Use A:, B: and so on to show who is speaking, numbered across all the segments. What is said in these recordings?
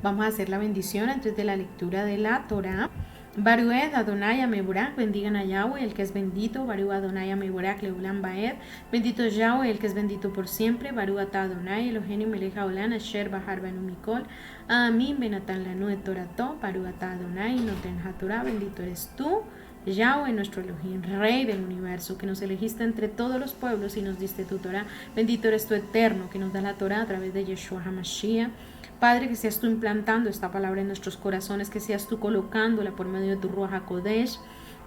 A: Vamos a hacer la bendición antes de la lectura de la Torá. Barued Adonai Ameburak, bendigan a Yahweh, el que es bendito. Baru Adonai Ameburak Leulam Baed, bendito es Yahweh, el que es bendito por siempre. Baru Ata Adonai Eloheinu Melech Haolam Asher Bahar Banu Mikol. Amin Benatan Lanu et Torato. Baru Ata Adonai Noten HaTorah, bendito eres tú, Yahweh, nuestro Elohim, Rey del universo, que nos elegiste entre todos los pueblos y nos diste tu Torah. Bendito eres tú, Eterno, que nos da la Torah a través de Yeshua HaMashiach. Padre, que seas tú implantando esta palabra en nuestros corazones, que seas tú colocándola por medio de tu Ruach HaKodesh.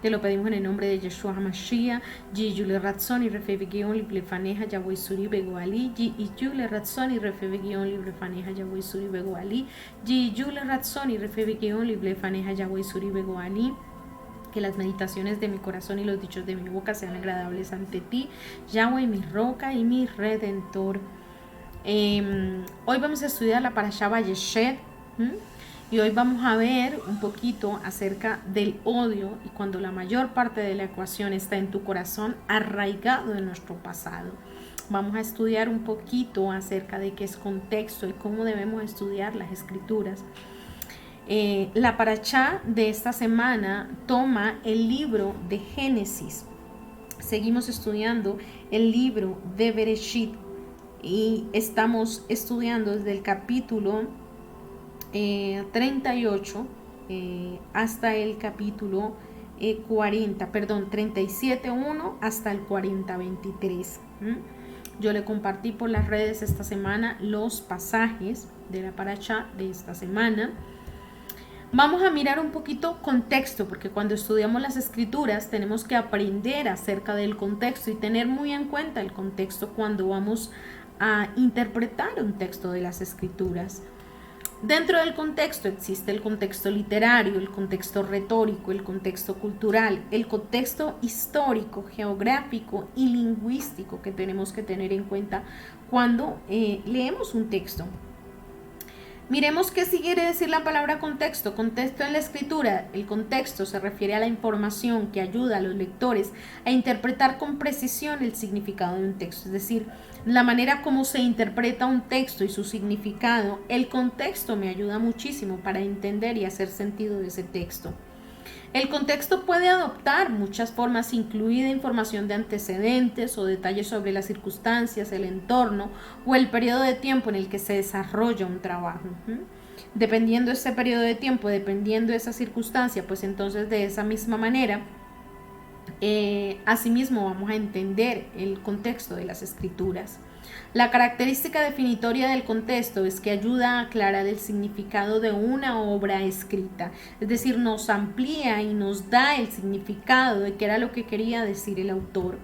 A: Te lo pedimos en el nombre de Yeshua HaMashiach. Yule Ratzon y Refebegion Liblefaneja Yahweh Suri Begoali. Yule Ratzon y Refebegion Liblefaneja Yahweh Suri Begoali. Yule Ratzon y Refebegion Liblefaneja Yahweh Suri Begoali. Que las meditaciones de mi corazón y los dichos de mi boca sean agradables ante ti, Yahweh, mi roca y mi redentor. Hoy vamos a estudiar la Parashá Vayeshet, y hoy vamos a ver un poquito acerca del odio y cuando la mayor parte de la ecuación está en tu corazón, arraigado en nuestro pasado. Vamos a estudiar un poquito acerca de qué es contexto y cómo debemos estudiar las escrituras. La Parashá de esta semana toma el libro de Génesis. Seguimos estudiando el libro de Bereshit y estamos estudiando desde el capítulo 38 hasta el capítulo 37:1 hasta el 40:23. Yo le compartí por las redes esta semana los pasajes de la Parashá de esta semana. Vamos a mirar un poquito contexto, porque cuando estudiamos las escrituras tenemos que aprender acerca del contexto y tener muy en cuenta el contexto cuando vamos a interpretar un texto de las escrituras. Dentro del contexto existe el contexto literario, el contexto retórico, el contexto cultural, el contexto histórico, geográfico y lingüístico que tenemos que tener en cuenta cuando leemos un texto. Miremos qué quiere decir la palabra contexto. Contexto en la escritura. El contexto se refiere a la información que ayuda a los lectores a interpretar con precisión el significado de un texto. Es decir, la manera como se interpreta un texto y su significado. El contexto me ayuda muchísimo para entender y hacer sentido de ese texto. El contexto puede adoptar muchas formas, incluida información de antecedentes o detalles sobre las circunstancias, el entorno o el periodo de tiempo en el que se desarrolla un trabajo. Dependiendo de ese periodo de tiempo, dependiendo de esa circunstancia, pues entonces de esa misma manera, asimismo vamos a entender el contexto de las escrituras. La característica definitoria del contexto es que ayuda a aclarar el significado de una obra escrita, es decir, nos amplía y nos da el significado de qué era lo que quería decir el autor.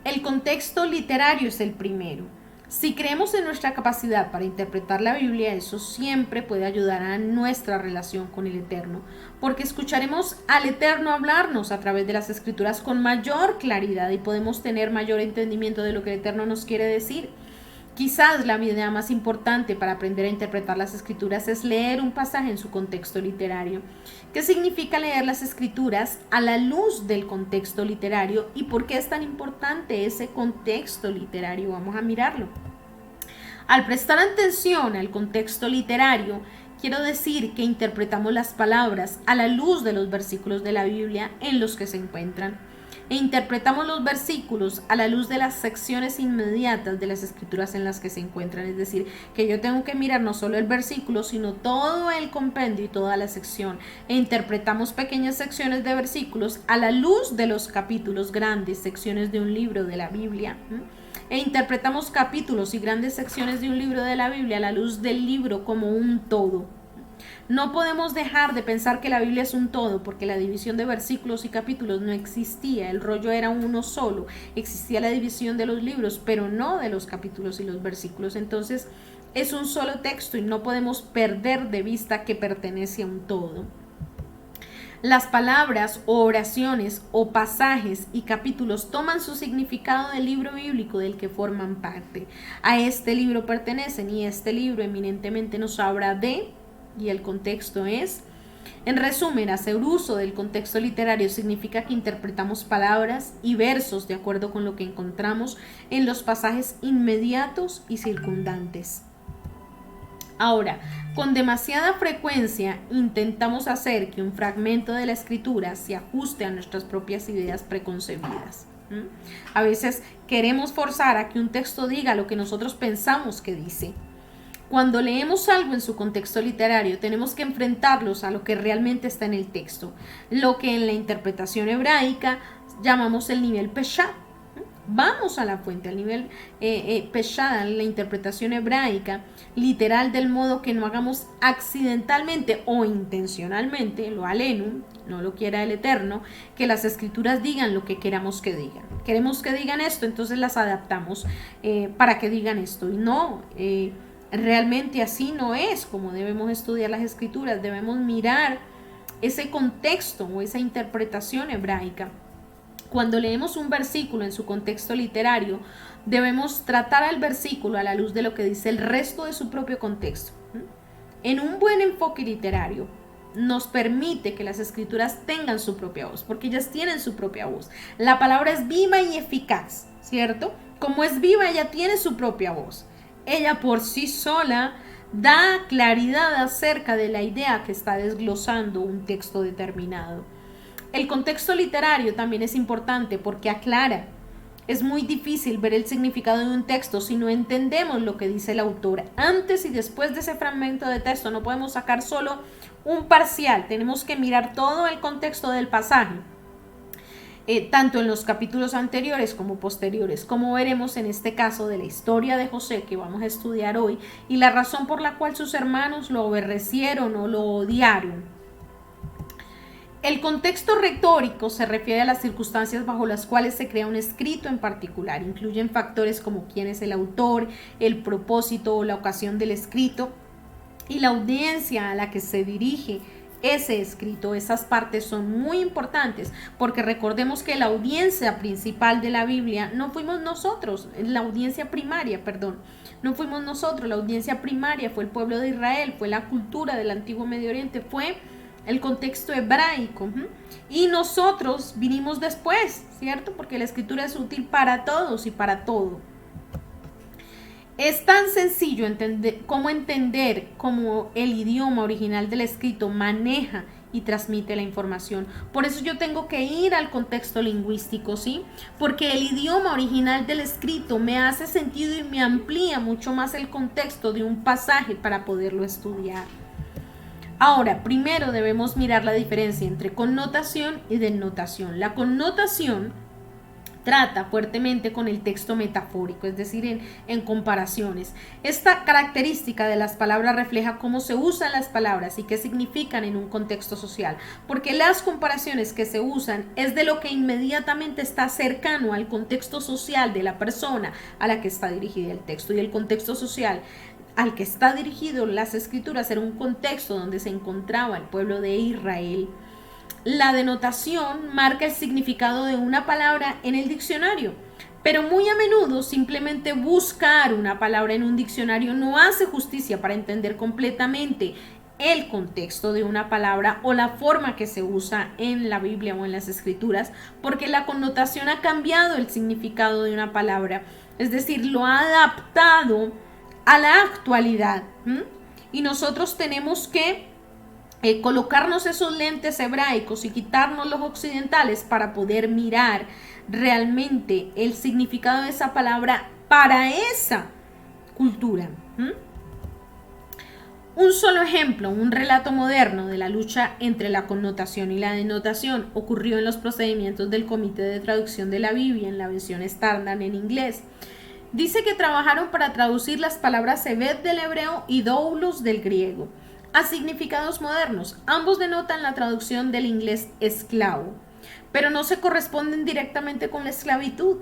A: El contexto literario es el primero. Si creemos en nuestra capacidad para interpretar la Biblia, eso siempre puede ayudar a nuestra relación con el Eterno, porque escucharemos al Eterno hablarnos a través de las Escrituras con mayor claridad y podemos tener mayor entendimiento de lo que el Eterno nos quiere decir. Quizás la idea más importante para aprender a interpretar las Escrituras es leer un pasaje en su contexto literario. ¿Qué significa leer las Escrituras a la luz del contexto literario y por qué es tan importante ese contexto literario? Vamos a mirarlo. Al prestar atención al contexto literario, quiero decir que interpretamos las palabras a la luz de los versículos de la Biblia en los que se encuentran. E interpretamos los versículos a la luz de las secciones inmediatas de las escrituras en las que se encuentran. Es decir, que yo tengo que mirar no solo el versículo, sino todo el compendio y toda la sección. E interpretamos pequeñas secciones de versículos a la luz de los capítulos grandes, secciones de un libro de la Biblia. E interpretamos capítulos y grandes secciones de un libro de la Biblia a la luz del libro como un todo. No podemos dejar de pensar que la Biblia es un todo, porque la división de versículos y capítulos no existía, el rollo era uno solo, existía la división de los libros, pero no de los capítulos y los versículos. Entonces es un solo texto y no podemos perder de vista que pertenece a un todo. Las palabras o oraciones o pasajes y capítulos toman su significado del libro bíblico del que forman parte. A este libro pertenecen y este libro eminentemente nos habla de, y el contexto es, en resumen, hacer uso del contexto literario significa que interpretamos palabras y versos de acuerdo con lo que encontramos en los pasajes inmediatos y circundantes. Ahora, con demasiada frecuencia intentamos hacer que un fragmento de la escritura se ajuste a nuestras propias ideas preconcebidas. A veces queremos forzar a que un texto diga lo que nosotros pensamos que dice. Cuando leemos algo en su contexto literario, tenemos que enfrentarlos a lo que realmente está en el texto, lo que en la interpretación hebraica llamamos el nivel Peshat. Vamos a la fuente, al nivel Peshat, la interpretación hebraica, literal, del modo que no hagamos accidentalmente o intencionalmente, lo alenu, no lo quiera el Eterno, que las escrituras digan lo que queramos que digan. Queremos que digan esto, entonces las adaptamos para que digan esto. Y no, realmente así no es como debemos estudiar las escrituras. Debemos mirar ese contexto o esa interpretación hebraica. Cuando leemos un versículo en su contexto literario, debemos tratar al versículo a la luz de lo que dice el resto de su propio contexto. En un buen enfoque literario, nos permite que las escrituras tengan su propia voz, porque ellas tienen su propia voz. La palabra es viva y eficaz, ¿cierto? Como es viva, ella tiene su propia voz. Ella por sí sola da claridad acerca de la idea que está desglosando un texto determinado. El contexto literario también es importante porque aclara. Es muy difícil ver el significado de un texto si no entendemos lo que dice el autor. Antes y después de ese fragmento de texto no podemos sacar solo un parcial. Tenemos que mirar todo el contexto del pasaje, tanto en los capítulos anteriores como posteriores, como veremos en este caso de la historia de José que vamos a estudiar hoy, y la razón por la cual sus hermanos lo aborrecieron o lo odiaron. El contexto retórico se refiere a las circunstancias bajo las cuales se crea un escrito en particular. Incluyen factores como quién es el autor, el propósito o la ocasión del escrito y la audiencia a la que se dirige ese escrito. Esas partes son muy importantes porque recordemos que la audiencia principal de la Biblia no fuimos nosotros, la audiencia primaria, no fuimos nosotros, la audiencia primaria fue el pueblo de Israel, fue la cultura del antiguo Medio Oriente, fue el contexto hebraico, y nosotros vinimos después, ¿cierto? Porque la escritura es útil para todos y para todo. Es tan sencillo entender cómo el idioma original del escrito maneja y transmite la información. Por eso yo tengo que ir al contexto lingüístico, ¿sí? Porque el idioma original del escrito me hace sentido y me amplía mucho más el contexto de un pasaje para poderlo estudiar. Ahora, primero debemos mirar la diferencia entre connotación y dennotación. La connotación trata fuertemente con el texto metafórico, es decir, en comparaciones. Esta característica de las palabras refleja cómo se usan las palabras y qué significan en un contexto social, porque las comparaciones que se usan es de lo que inmediatamente está cercano al contexto social de la persona a la que está dirigida el texto, y el contexto social al que está dirigido las escrituras era un contexto donde se encontraba el pueblo de Israel. La denotación marca el significado de una palabra en el diccionario, pero muy a menudo simplemente buscar una palabra en un diccionario no hace justicia para entender completamente el contexto de una palabra o la forma que se usa en la Biblia o en las escrituras, porque la connotación ha cambiado el significado de una palabra, es decir, lo ha adaptado a la actualidad. Y nosotros tenemos que colocarnos esos lentes hebraicos y quitarnos los occidentales para poder mirar realmente el significado de esa palabra para esa cultura. Un solo ejemplo, un relato moderno de la lucha entre la connotación y la denotación ocurrió en los procedimientos del Comité de Traducción de la Biblia en la versión estándar en inglés. Dice que trabajaron para traducir las palabras Ebed del hebreo y Doulos del griego a significados modernos. Ambos denotan la traducción del inglés esclavo, pero no se corresponden directamente con la esclavitud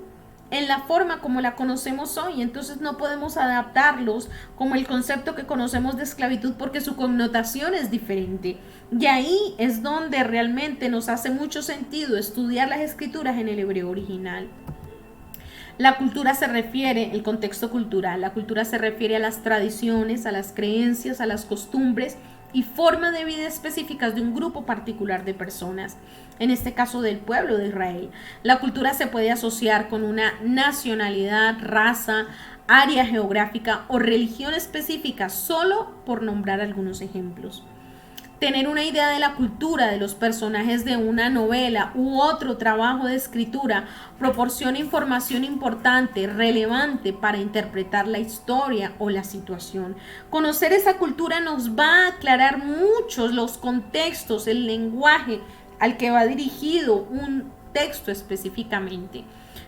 A: en la forma como la conocemos hoy. Entonces no podemos adaptarlos como el concepto que conocemos de esclavitud porque su connotación es diferente. Y ahí es donde realmente nos hace mucho sentido estudiar las escrituras en el hebreo original. La cultura se refiere, el contexto cultural, la cultura se refiere a las tradiciones, a las creencias, a las costumbres y formas de vida específicas de un grupo particular de personas, en este caso del pueblo de Israel. La cultura se puede asociar con una nacionalidad, raza, área geográfica o religión específica, solo por nombrar algunos ejemplos. Tener una idea de la cultura de los personajes de una novela u otro trabajo de escritura proporciona información importante, relevante para interpretar la historia o la situación. Conocer esa cultura nos va a aclarar muchos los contextos, el lenguaje al que va dirigido un texto específicamente.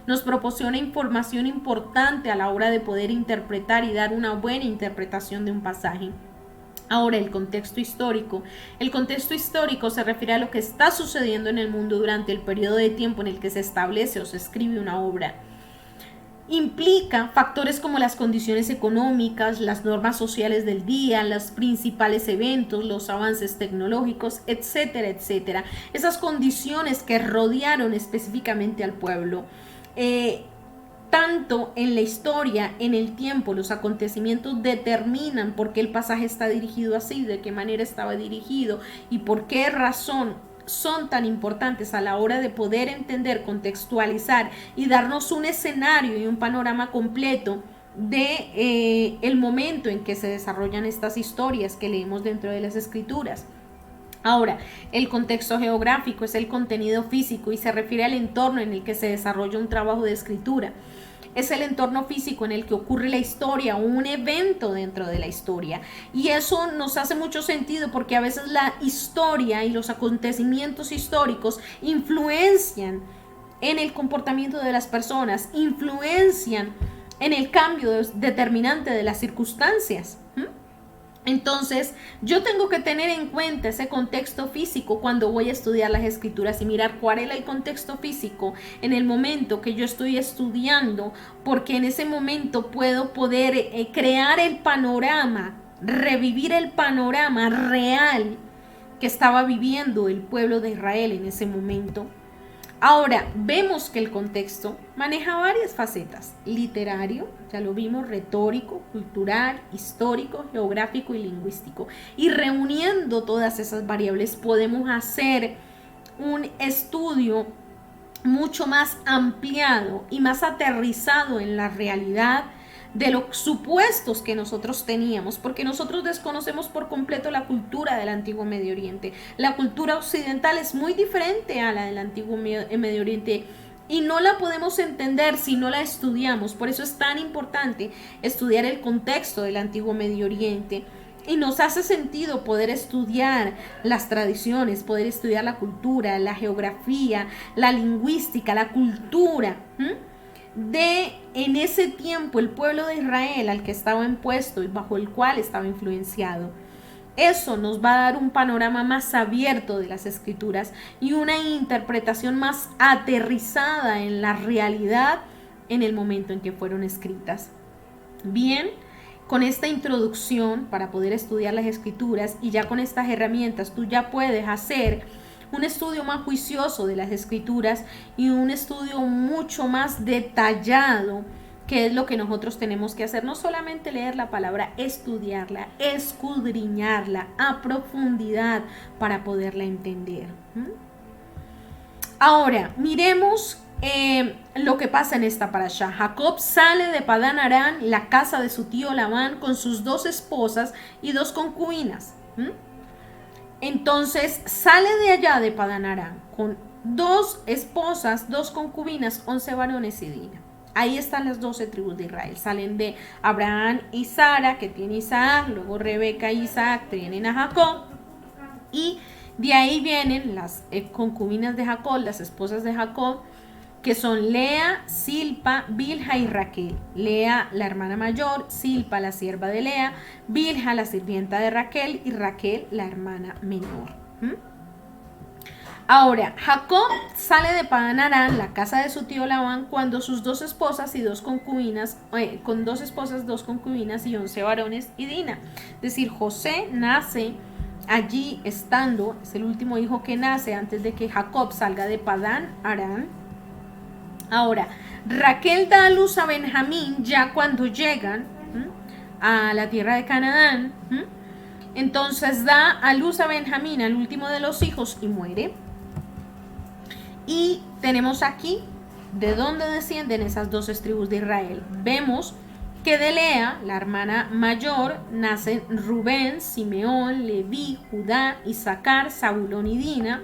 A: Nos proporciona información importante a la hora de poder interpretar y dar una buena interpretación de un pasaje. Ahora, el contexto histórico. El contexto histórico se refiere a lo que está sucediendo en el mundo durante el periodo de tiempo en el que se establece o se escribe una obra. Implica factores como las condiciones económicas, las normas sociales del día, los principales eventos, los avances tecnológicos, etcétera, etcétera. Esas condiciones que rodearon específicamente al pueblo. Tanto en la historia, en el tiempo, los acontecimientos determinan por qué el pasaje está dirigido así, de qué manera estaba dirigido y por qué razón son tan importantes a la hora de poder entender, contextualizar y darnos un escenario y un panorama completo de el momento en que se desarrollan estas historias que leemos dentro de las escrituras. Ahora, el contexto geográfico es el contenido físico y se refiere al entorno en el que se desarrolla un trabajo de escritura. Es el entorno físico en el que ocurre la historia o un evento dentro de la historia. Y eso nos hace mucho sentido porque a veces la historia y los acontecimientos históricos influencian en el comportamiento de las personas, influencian en el cambio determinante de las circunstancias. Entonces, yo tengo que tener en cuenta ese contexto físico cuando voy a estudiar las escrituras y mirar cuál es el contexto físico en el momento que yo estoy estudiando, porque en ese momento puedo poder crear el panorama, revivir el panorama real que estaba viviendo el pueblo de Israel en ese momento. Ahora, vemos que el contexto maneja varias facetas: literario, ya lo vimos, retórico, cultural, histórico, geográfico y lingüístico. Y reuniendo todas esas variables podemos hacer un estudio mucho más ampliado y más aterrizado en la realidad de los supuestos que nosotros teníamos, porque nosotros desconocemos por completo la cultura del antiguo Medio Oriente. La cultura occidental es muy diferente a la del antiguo Medio Oriente y no la podemos entender si no la estudiamos. Por eso es tan importante estudiar el contexto del antiguo Medio Oriente. Y nos hace sentido poder estudiar las tradiciones, poder estudiar la cultura, la geografía, la lingüística, la cultura de en ese tiempo el pueblo de Israel al que estaba impuesto y bajo el cual estaba influenciado. Eso nos va a dar un panorama más abierto de las escrituras y una interpretación más aterrizada en la realidad en el momento en que fueron escritas. Bien, con esta introducción para poder estudiar las escrituras y ya con estas herramientas tú ya puedes hacer un estudio más juicioso de las escrituras y un estudio mucho más detallado, que es lo que nosotros tenemos que hacer. No solamente leer la palabra, estudiarla, escudriñarla a profundidad para poderla entender. Ahora, miremos lo que pasa en esta parashá. Jacob sale de Padán Aram, la casa de su tío Labán, con sus 2 esposas y 2 concubinas. Entonces sale de allá de Padán Aram con 2 esposas, 2 concubinas, 11 varones y Dina. Ahí están las 12 tribus de Israel. Salen de Abraham y Sara, que tiene Isaac, luego Rebeca y Isaac tienen a Jacob. Y de ahí vienen las concubinas de Jacob, las esposas de Jacob, que son Lea, Silpa, Bilha y Raquel. Lea, la hermana mayor, Silpa, la sierva de Lea, Bilha, la sirvienta de Raquel, y Raquel, la hermana menor. Ahora, Jacob sale de Padán Aram, la casa de su tío Labán, cuando sus 2 esposas y 2 concubinas, con 2 esposas, 2 concubinas y 11 varones y Dina. Es decir, José nace allí estando, es el último hijo que nace antes de que Jacob salga de Padán Aram. Ahora, Raquel da a luz a Benjamín ya cuando llegan a la tierra de Canaán. Entonces da a luz a Benjamín, al último de los hijos, y muere. Y tenemos aquí de dónde descienden esas 12 tribus de Israel. Vemos que de Lea, la hermana mayor, nacen Rubén, Simeón, Leví, Judá, Isaacar, Zabulón y Dina.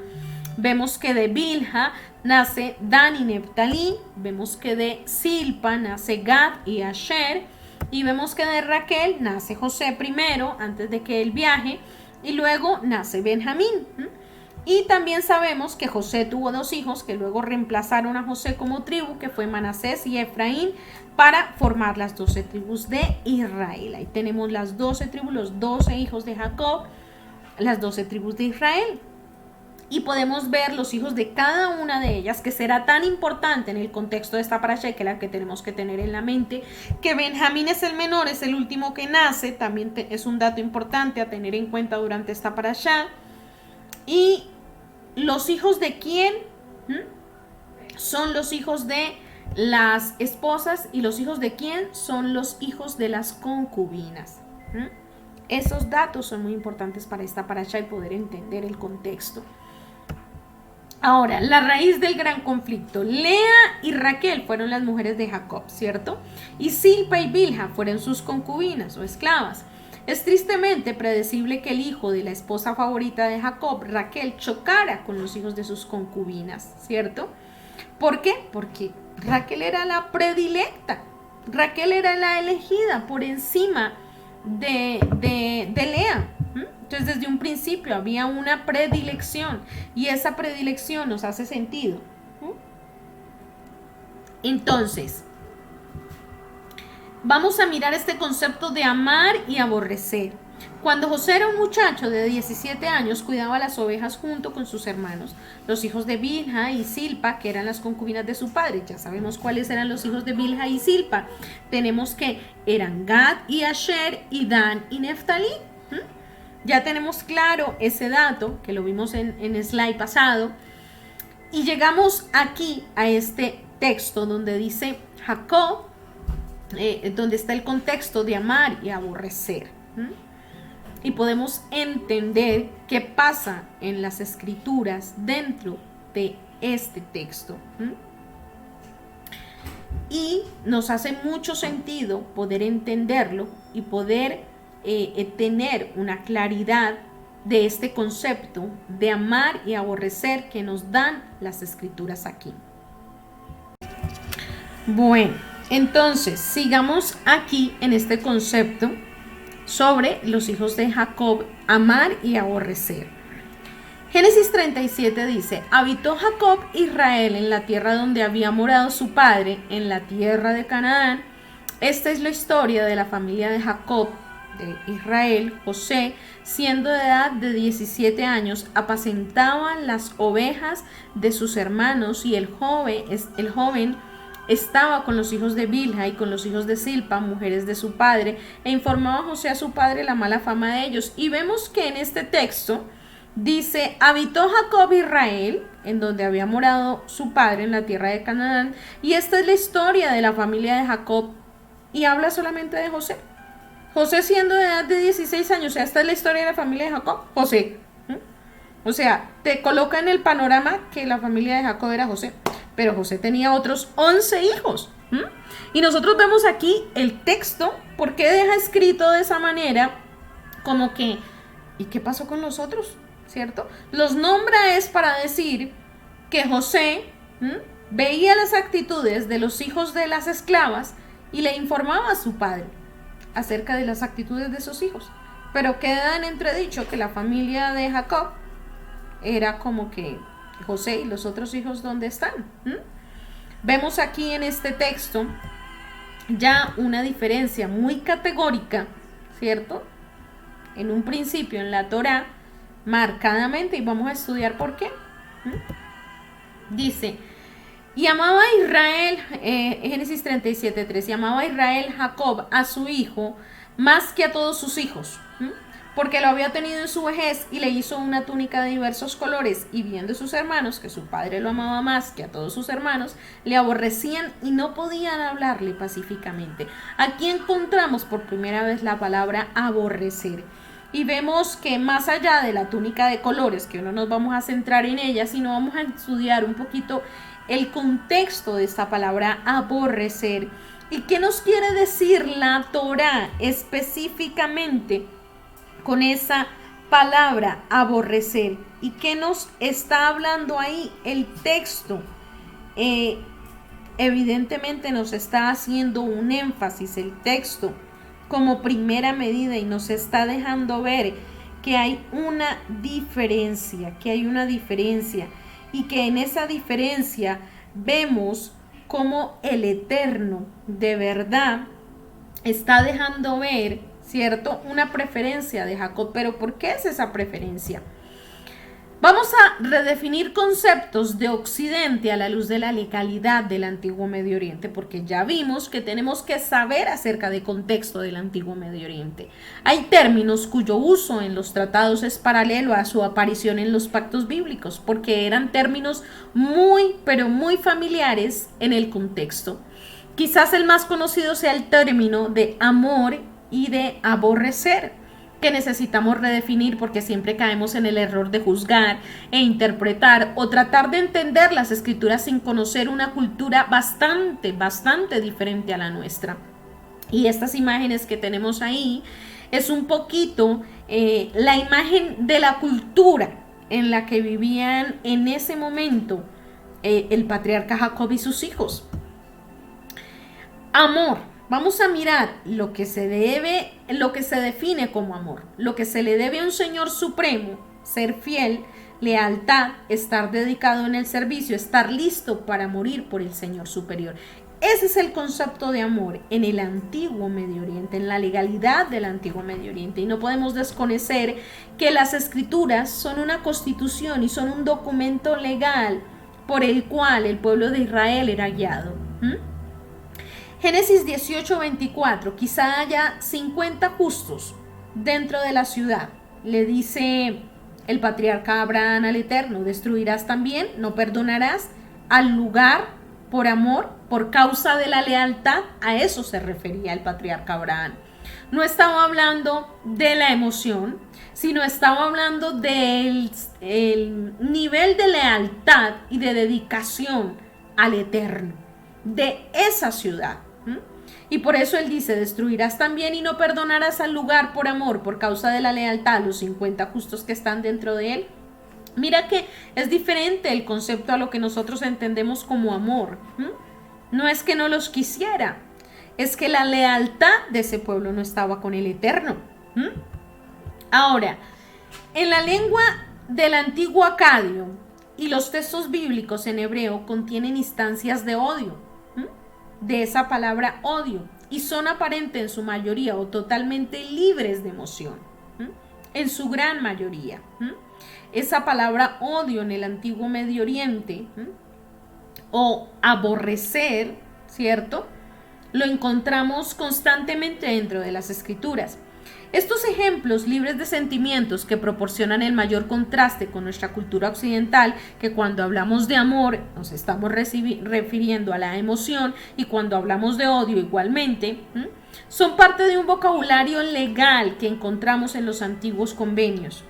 A: Vemos que de Bilha nace Dan y Neftalí. Vemos que de Silpa nace Gad y Asher. Y vemos que de Raquel nace José primero, antes de que él viaje, y luego nace Benjamín. Y también sabemos que José tuvo 2 hijos que luego reemplazaron a José como tribu, que fue Manasés y Efraín, para formar las 12 tribus de Israel. Ahí tenemos las 12 tribus, los 12 hijos de Jacob, las 12 tribus de Israel. Y podemos ver los hijos de cada una de ellas, que será tan importante en el contexto de esta parasha, que la que tenemos que tener en la mente, que Benjamín es el menor, es el último que nace, también es un dato importante a tener en cuenta durante esta parasha. Y los hijos de quién son los hijos de las esposas, y los hijos de quién son los hijos de las concubinas. Esos datos son muy importantes para esta parasha y poder entender el contexto. Ahora, la raíz del gran conflicto. Lea y Raquel fueron las mujeres de Jacob, ¿cierto? Y Silpa y Bilha fueron sus concubinas o esclavas. Es tristemente predecible que el hijo de la esposa favorita de Jacob, Raquel, chocara con los hijos de sus concubinas, ¿cierto? ¿Por qué? Porque Raquel era la predilecta. Raquel era la elegida por encima de Lea. Entonces, desde un principio había una predilección, y esa predilección nos hace sentido. Entonces, vamos a mirar este concepto de amar y aborrecer. Cuando José era un muchacho de 17 años, cuidaba las ovejas junto con sus hermanos, los hijos de Bilha y Silpa, que eran las concubinas de su padre. Ya sabemos cuáles eran los hijos de Bilha y Silpa. Tenemos que eran Gad y Asher y Dan y Neftalí. Ya tenemos claro ese dato, que lo vimos en slide pasado. Y llegamos aquí a este texto donde dice Jacob, donde está el contexto de amar y aborrecer. Y podemos entender qué pasa en las escrituras dentro de este texto. Y nos hace mucho sentido poder entenderlo y poder tener una claridad de este concepto de amar y aborrecer que nos dan las escrituras aquí. Bueno, entonces sigamos aquí en este concepto sobre los hijos de Jacob, amar y aborrecer. Génesis 37 dice: habitó Jacob Israel en la tierra donde había morado su padre, en la tierra de Canaán. Esta es la historia de la familia de Jacob, de Israel. José, siendo de edad de 17 años, apacentaba las ovejas de sus hermanos, y el joven estaba con los hijos de Bilha y con los hijos de Silpa, mujeres de su padre, e informaba a José a su padre la mala fama de ellos. Y vemos que en este texto dice: habitó Jacob Israel, en donde había morado su padre, en la tierra de Canaán. Y esta es la historia de la familia de Jacob, y habla solamente de José. José, siendo de edad de 16 años, o sea, esta es la historia de la familia de Jacob, José. O sea, te coloca en el panorama que la familia de Jacob era José, pero José tenía otros 11 hijos. Y nosotros vemos aquí el texto, ¿por qué deja escrito de esa manera? Como que, ¿y qué pasó con los otros? ¿Cierto? Los nombra es para decir que José veía las actitudes de los hijos de las esclavas y le informaba a su padre acerca de las actitudes de sus hijos. Pero queda en entredicho que la familia de Jacob era como que José y los otros hijos, ¿dónde están? Vemos aquí en este texto ya una diferencia muy categórica, ¿cierto? En un principio en la Torá, marcadamente, y vamos a estudiar por qué. Dice: y amaba a Israel, Génesis 37:3, y amaba a Israel Jacob a su hijo más que a todos sus hijos, porque lo había tenido en su vejez, y le hizo una túnica de diversos colores. Y viendo sus hermanos que su padre lo amaba más que a todos sus hermanos, le aborrecían y no podían hablarle pacíficamente. Aquí encontramos por primera vez la palabra aborrecer. Y vemos que más allá de la túnica de colores, que no nos vamos a centrar en ella, sino vamos a estudiar un poquito el contexto de esta palabra aborrecer. ¿Y qué nos quiere decir la Torá específicamente con esa palabra aborrecer? ¿Y qué nos está hablando ahí el texto? Evidentemente nos está haciendo un énfasis el texto como primera medida y nos está dejando ver que hay una diferencia, y que en esa diferencia vemos cómo el Eterno de verdad está dejando ver, ¿cierto?, una preferencia de Jacob. Pero ¿por qué es esa preferencia? Vamos a redefinir conceptos de Occidente a la luz de la legalidad del Antiguo Medio Oriente, porque ya vimos que tenemos que saber acerca del contexto del Antiguo Medio Oriente. Hay términos cuyo uso en los tratados es paralelo a su aparición en los pactos bíblicos, porque eran términos muy, pero muy familiares en el contexto. Quizás el más conocido sea el término de amor y de aborrecer, que necesitamos redefinir porque siempre caemos en el error de juzgar e interpretar o tratar de entender las escrituras sin conocer una cultura bastante diferente a la nuestra. Y estas imágenes que tenemos ahí es un poquito la imagen de la cultura en la que vivían en ese momento el patriarca Jacob y sus hijos. Amor. Vamos a mirar lo que se define como amor, lo que se le debe a un Señor supremo: ser fiel, lealtad, estar dedicado en el servicio, estar listo para morir por el Señor superior. Ese es el concepto de amor en el Antiguo Medio Oriente, en la legalidad del Antiguo Medio Oriente. Y no podemos desconocer que las Escrituras son una constitución y son un documento legal por el cual el pueblo de Israel era guiado. Génesis 18:24, quizá haya 50 justos dentro de la ciudad. Le dice el patriarca Abraham al Eterno: ¿destruirás también? ¿No perdonarás al lugar por amor, por causa de la lealtad? A eso se refería el patriarca Abraham. No estaba hablando de la emoción, sino estaba hablando del nivel de lealtad y de dedicación al Eterno de esa ciudad. Y por eso él dice: destruirás también y no perdonarás al lugar por amor, por causa de la lealtad, los 50 justos que están dentro de él. Mira que es diferente el concepto a lo que nosotros entendemos como amor. No es que no los quisiera, es que la lealtad de ese pueblo no estaba con el Eterno. Ahora, en la lengua del antiguo acadio y los textos bíblicos en hebreo contienen instancias de odio, de esa palabra odio, y son aparentes en su mayoría o totalmente libres de emoción, en su gran mayoría. Esa palabra odio en el Antiguo Medio Oriente, o aborrecer, ¿cierto?, lo encontramos constantemente dentro de las Escrituras. Estos ejemplos libres de sentimientos que proporcionan el mayor contraste con nuestra cultura occidental, que cuando hablamos de amor nos estamos refiriendo a la emoción, y cuando hablamos de odio igualmente, son parte de un vocabulario legal que encontramos en los antiguos convenios.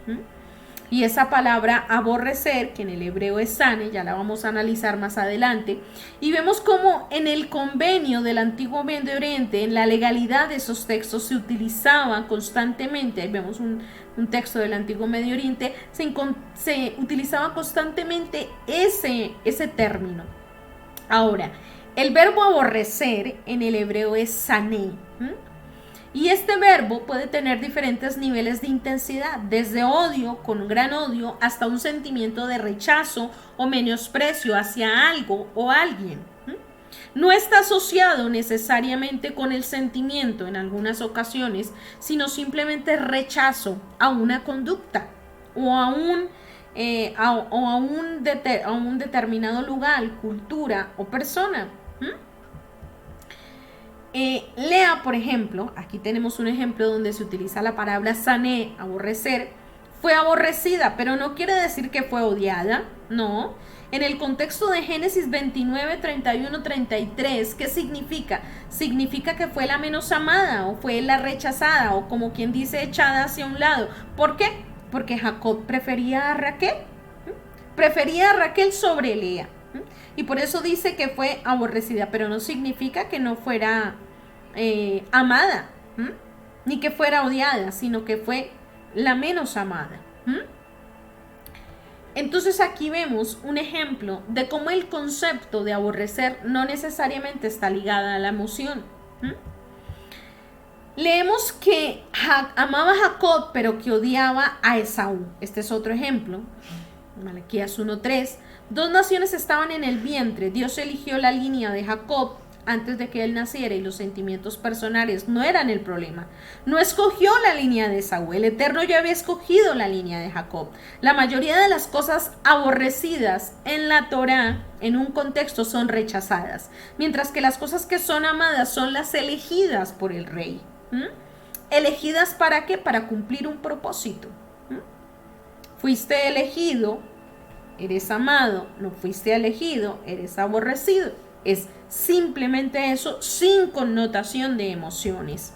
A: Y esa palabra aborrecer, que en el hebreo es sane, ya la vamos a analizar más adelante, y vemos cómo en el convenio del Antiguo Medio Oriente, en la legalidad de esos textos, se utilizaban constantemente. Ahí vemos un texto del Antiguo Medio Oriente, se utilizaba constantemente ese término. Ahora, el verbo aborrecer en el hebreo es sané. Y este verbo puede tener diferentes niveles de intensidad, desde odio, con un gran odio, hasta un sentimiento de rechazo o menosprecio hacia algo o alguien. No está asociado necesariamente con el sentimiento en algunas ocasiones, sino simplemente rechazo a una conducta o a un determinado lugar, cultura o persona. Lea, por ejemplo, aquí tenemos un ejemplo donde se utiliza la palabra sané, aborrecer. Fue aborrecida, pero no quiere decir que fue odiada, no. En el contexto de Génesis 29, 31, 33, ¿qué significa? Significa que fue la menos amada, o fue la rechazada, o como quien dice, echada hacia un lado. ¿Por qué? Porque Jacob prefería a Raquel. Prefería a Raquel sobre Lea. Y por eso dice que fue aborrecida, pero no significa que no fuera amada, ni que fuera odiada, sino que fue la menos amada. Entonces aquí vemos un ejemplo de cómo el concepto de aborrecer no necesariamente está ligada a la emoción. Leemos que amaba a Jacob, pero que odiaba a Esaú. Este es otro ejemplo. Malaquías 1:3. Dos naciones estaban en el vientre. Dios eligió la línea de Jacob antes de que él naciera y los sentimientos personales no eran el problema. No escogió la línea de Esaú. El Eterno ya había escogido la línea de Jacob. La mayoría de las cosas aborrecidas en la Torá, en un contexto, son rechazadas, mientras que las cosas que son amadas son las elegidas por el rey. ¿Elegidas para qué? Para cumplir un propósito. Fuiste elegido, eres amado. No fuiste elegido, eres aborrecido. Es simplemente eso, sin connotación de emociones.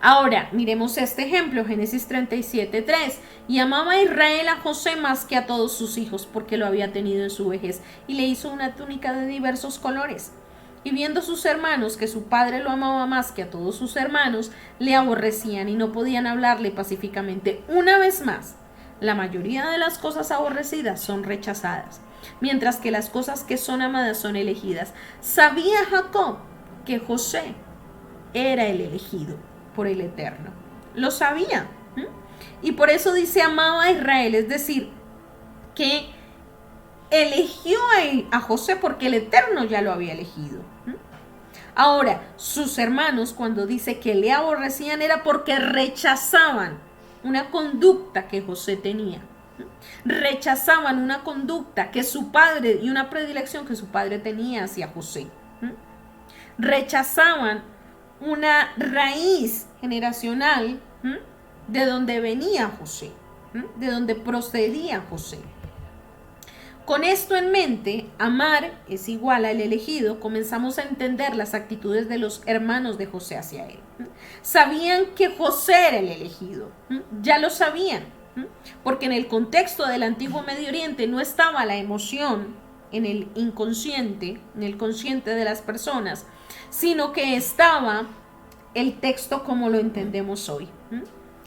A: Ahora, miremos este ejemplo, Génesis 37:3. Y amaba a Israel a José más que a todos sus hijos, porque lo había tenido en su vejez, y le hizo una túnica de diversos colores. Y viendo sus hermanos que su padre lo amaba más que a todos sus hermanos, le aborrecían y no podían hablarle pacíficamente. Una vez más, la mayoría de las cosas aborrecidas son rechazadas, mientras que las cosas que son amadas son elegidas. Sabía Jacob que José era el elegido por el Eterno. Lo sabía. Y por eso dice amaba a Israel, es decir, que eligió a José porque el Eterno ya lo había elegido. Ahora, sus hermanos, cuando dice que le aborrecían, era porque rechazaban una conducta que José tenía. Rechazaban una conducta que su padre y una predilección que su padre tenía hacia José. Rechazaban una raíz generacional de donde venía José, de donde procedía José. Con esto en mente, amar es igual al elegido. Comenzamos a entender las actitudes de los hermanos de José hacia él. Sabían que José era el elegido, ya lo sabían, porque en el contexto del antiguo Medio Oriente no estaba la emoción en el inconsciente, en el consciente de las personas, sino que estaba el texto como lo entendemos hoy.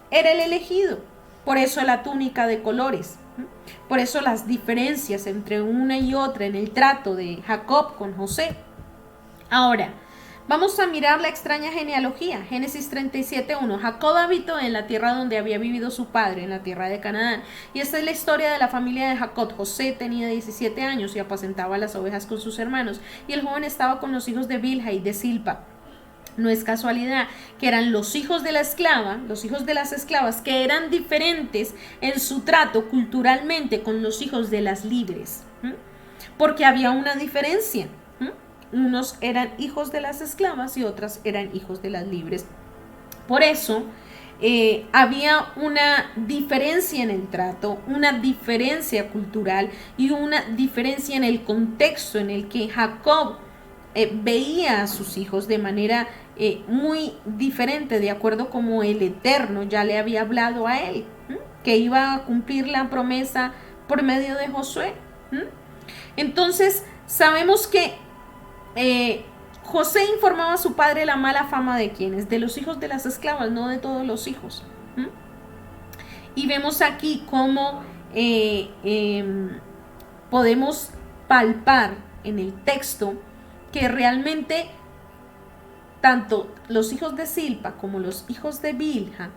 A: Era el elegido, por eso la túnica de colores, por eso las diferencias entre una y otra en el trato de Jacob con José. Ahora, vamos a mirar la extraña genealogía. Génesis 37:1. Jacob habitó en la tierra donde había vivido su padre, en la tierra de Canaán. Y esta es la historia de la familia de Jacob. José tenía 17 años y apacentaba las ovejas con sus hermanos. Y el joven estaba con los hijos de Bilha y de Silpa. No es casualidad que eran los hijos de la esclava, los hijos de las esclavas, que eran diferentes en su trato culturalmente con los hijos de las libres. Porque había una diferencia. Unos eran hijos de las esclavas y otras eran hijos de las libres. Por eso había una diferencia en el trato, una diferencia cultural y una diferencia en el contexto en el que Jacob veía a sus hijos de manera muy diferente, de acuerdo como el Eterno ya le había hablado a él, que iba a cumplir la promesa por medio de Josué. Entonces sabemos que José informaba a su padre la mala fama de quienes, de los hijos de las esclavas, no de todos los hijos. Y vemos aquí cómo podemos palpar en el texto que realmente tanto los hijos de Silpa como los hijos de Bilha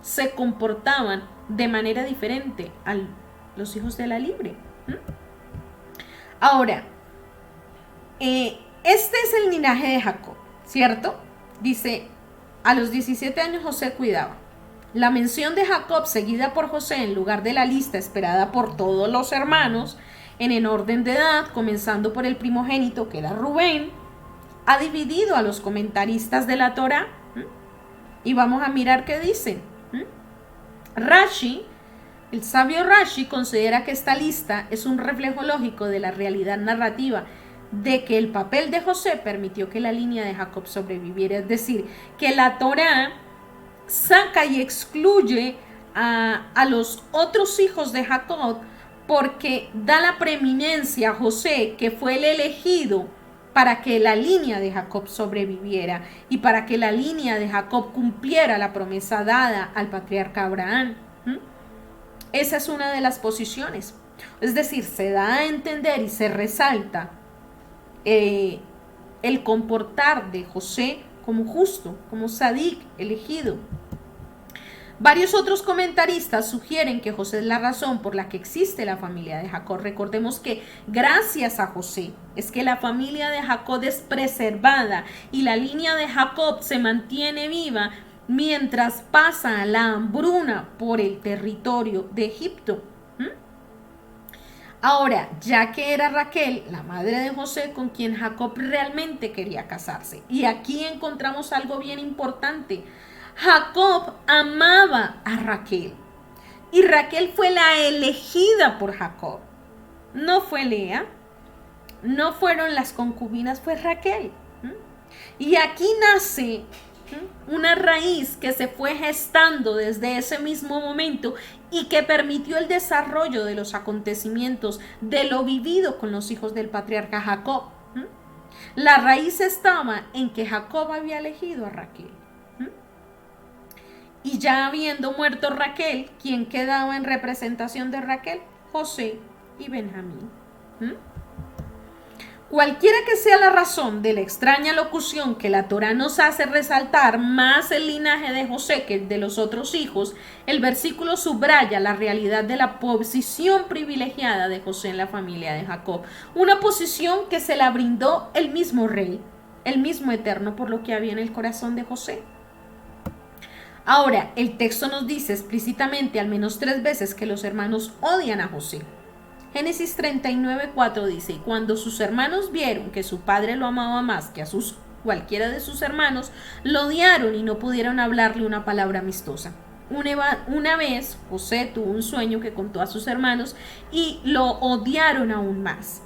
A: se comportaban de manera diferente a los hijos de la libre. Ahora, este es el linaje de Jacob, ¿cierto? Dice, a los 17 años José cuidaba. La mención de Jacob seguida por José en lugar de la lista esperada por todos los hermanos, en orden de edad, comenzando por el primogénito que era Rubén, ha dividido a los comentaristas de la Torá. Y vamos a mirar qué dicen. Rashi, el sabio Rashi, considera que esta lista es un reflejo lógico de la realidad narrativa de que el papel de José permitió que la línea de Jacob sobreviviera, es decir, que la Torá saca y excluye a los otros hijos de Jacob porque da la preeminencia a José, que fue el elegido para que la línea de Jacob sobreviviera y para que la línea de Jacob cumpliera la promesa dada al patriarca Abraham. Esa es una de las posiciones. Es decir, se da a entender y se resalta el comportar de José como justo, como sadik, elegido. Varios otros comentaristas sugieren que José es la razón por la que existe la familia de Jacob. Recordemos que gracias a José es que la familia de Jacob es preservada y la línea de Jacob se mantiene viva mientras pasa la hambruna por el territorio de Egipto. Ahora, ya que era Raquel, la madre de José, con quien Jacob realmente quería casarse. Y aquí encontramos algo bien importante. Jacob amaba a Raquel. Y Raquel fue la elegida por Jacob. No fue Lea, no fueron las concubinas, fue Raquel. Y aquí nace una raíz que se fue gestando desde ese mismo momento y que permitió el desarrollo de los acontecimientos de lo vivido con los hijos del patriarca Jacob. La raíz estaba en que Jacob había elegido a Raquel. Y ya habiendo muerto Raquel, ¿quién quedaba en representación de Raquel? José y Benjamín. Cualquiera que sea la razón de la extraña locución que la Torá nos hace resaltar más el linaje de José que el de los otros hijos, el versículo subraya la realidad de la posición privilegiada de José en la familia de Jacob. Una posición que se la brindó el mismo rey, el mismo eterno, por lo que había en el corazón de José. Ahora, el texto nos dice explícitamente al menos 3 veces que los hermanos odian a José. Génesis 39:4 dice, y cuando sus hermanos vieron que su padre lo amaba más que a cualquiera de sus hermanos, lo odiaron y no pudieron hablarle una palabra amistosa. Una vez José tuvo un sueño que contó a sus hermanos y lo odiaron aún más.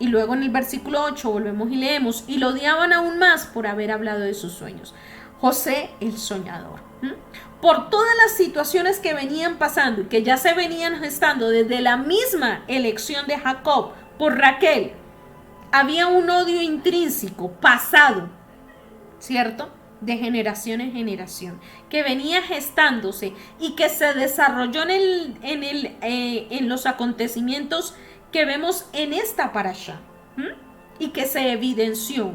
A: Y luego en el versículo 8 volvemos y leemos, y lo odiaban aún más por haber hablado de sus sueños. José el soñador. Por todas las situaciones que venían pasando y que ya se venían gestando desde la misma elección de Jacob por Raquel, había un odio intrínseco, pasado, ¿cierto? De generación en generación, que venía gestándose y que se desarrolló en los acontecimientos que vemos en esta parashá, y que se evidenció.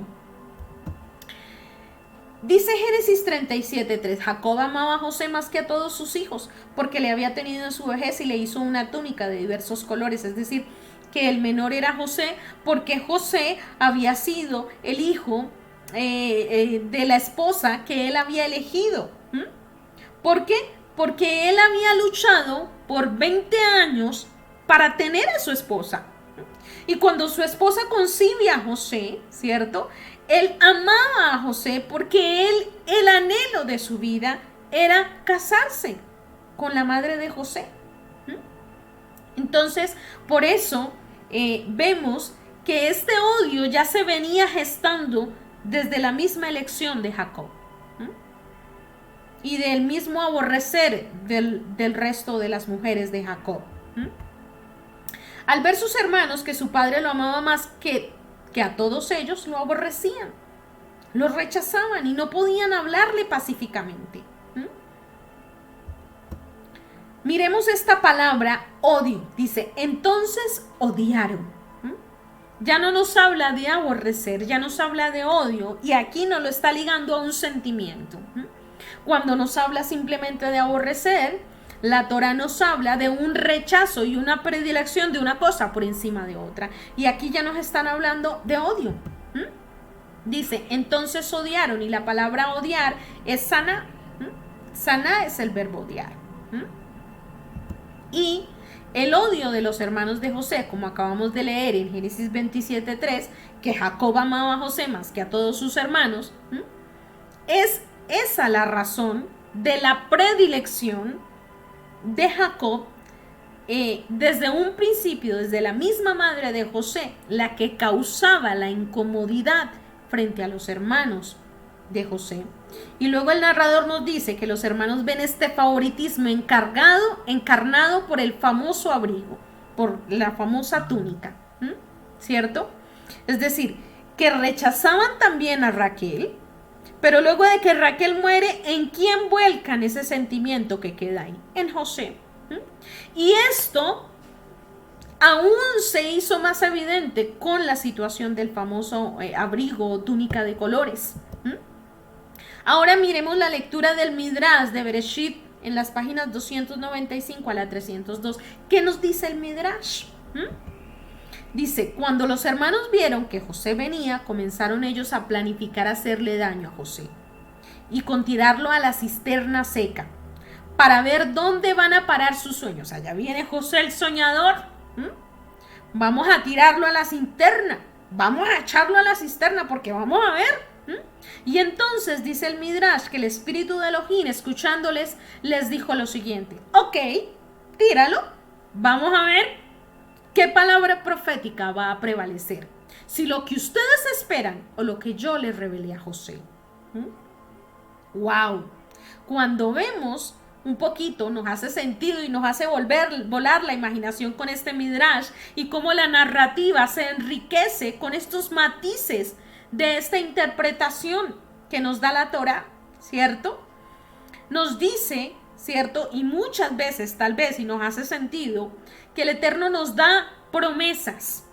A: Dice Génesis 37:3, Jacob amaba a José más que a todos sus hijos, porque le había tenido en su vejez y le hizo una túnica de diversos colores, es decir, que el menor era José, porque José había sido el hijo de la esposa que él había elegido. ¿Por qué? Porque él había luchado por 20 años para tener a su esposa. Y cuando su esposa concibe a José, ¿cierto? Él amaba a José porque el anhelo de su vida era casarse con la madre de José. Entonces, por eso vemos que este odio ya se venía gestando desde la misma elección de Jacob. Y del mismo aborrecer del resto de las mujeres de Jacob. Al ver sus hermanos que su padre lo amaba más que a todos ellos, lo aborrecían, lo rechazaban y no podían hablarle pacíficamente. Miremos esta palabra odio. Dice, entonces odiaron. Ya no nos habla de aborrecer, ya nos habla de odio, y aquí nos lo está ligando a un sentimiento. Cuando nos habla simplemente de aborrecer, la Torá nos habla de un rechazo y una predilección de una cosa por encima de otra. Y aquí ya nos están hablando de odio. Dice, entonces odiaron, y la palabra odiar es saná. Saná es el verbo odiar. Y el odio de los hermanos de José, como acabamos de leer en Génesis 27:3, que Jacob amaba a José más que a todos sus hermanos, es esa la razón de la predilección de Jacob desde un principio, desde la misma madre de José, la que causaba la incomodidad frente a los hermanos de José. Y luego el narrador nos dice que los hermanos ven este favoritismo encarnado por el famoso abrigo, por la famosa túnica, ¿cierto? Es decir, que rechazaban también a Raquel, pero luego de que Raquel muere, ¿en quién vuelcan ese sentimiento que queda ahí? En José. Y esto aún se hizo más evidente con la situación del famoso abrigo o túnica de colores. Ahora miremos la lectura del Midrash de Bereshit en las páginas 295 a la 302. ¿Qué nos dice el Midrash? Dice, cuando los hermanos vieron que José venía, comenzaron ellos a planificar hacerle daño a José y con tirarlo a la cisterna seca para ver dónde van a parar sus sueños. Allá viene José el soñador. Vamos a tirarlo a la cisterna. Vamos a echarlo a la cisterna porque vamos a ver. Y entonces dice el Midrash que el espíritu de Elohim, escuchándoles, les dijo lo siguiente: ok, tíralo. Vamos a ver qué palabra profética va a prevalecer. Si lo que ustedes esperan o lo que yo les revelé a José. Wow. Cuando vemos un poquito, nos hace sentido y nos hace volar la imaginación con este Midrash y cómo la narrativa se enriquece con estos matices de esta interpretación que nos da la Torá, ¿cierto? Nos dice, ¿cierto? Y muchas veces, tal vez, y nos hace sentido, que el Eterno nos da promesas,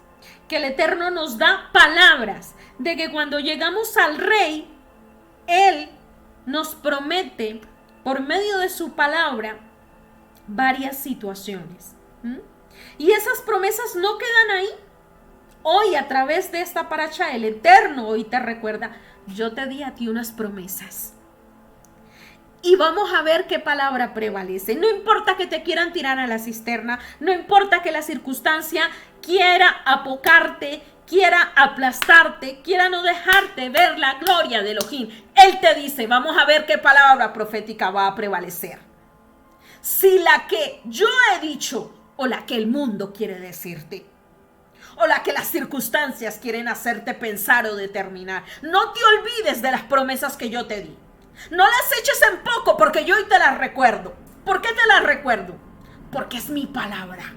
A: que el Eterno nos da palabras, de que cuando llegamos al Rey, Él nos promete, por medio de su palabra, varias situaciones. Y esas promesas no quedan ahí. Hoy, a través de esta paracha, el Eterno hoy te recuerda: yo te di a ti unas promesas. Y vamos a ver qué palabra prevalece. No importa que te quieran tirar a la cisterna, no importa que la circunstancia quiera apocarte, quiera aplastarte, quiera no dejarte ver la gloria de Elohim. Él te dice: vamos a ver qué palabra profética va a prevalecer. Si la que yo he dicho o la que el mundo quiere decirte, o la que las circunstancias quieren hacerte pensar o determinar. No te olvides de las promesas que yo te di. No las eches en poco porque yo hoy te las recuerdo. ¿Por qué te las recuerdo? Porque es mi palabra.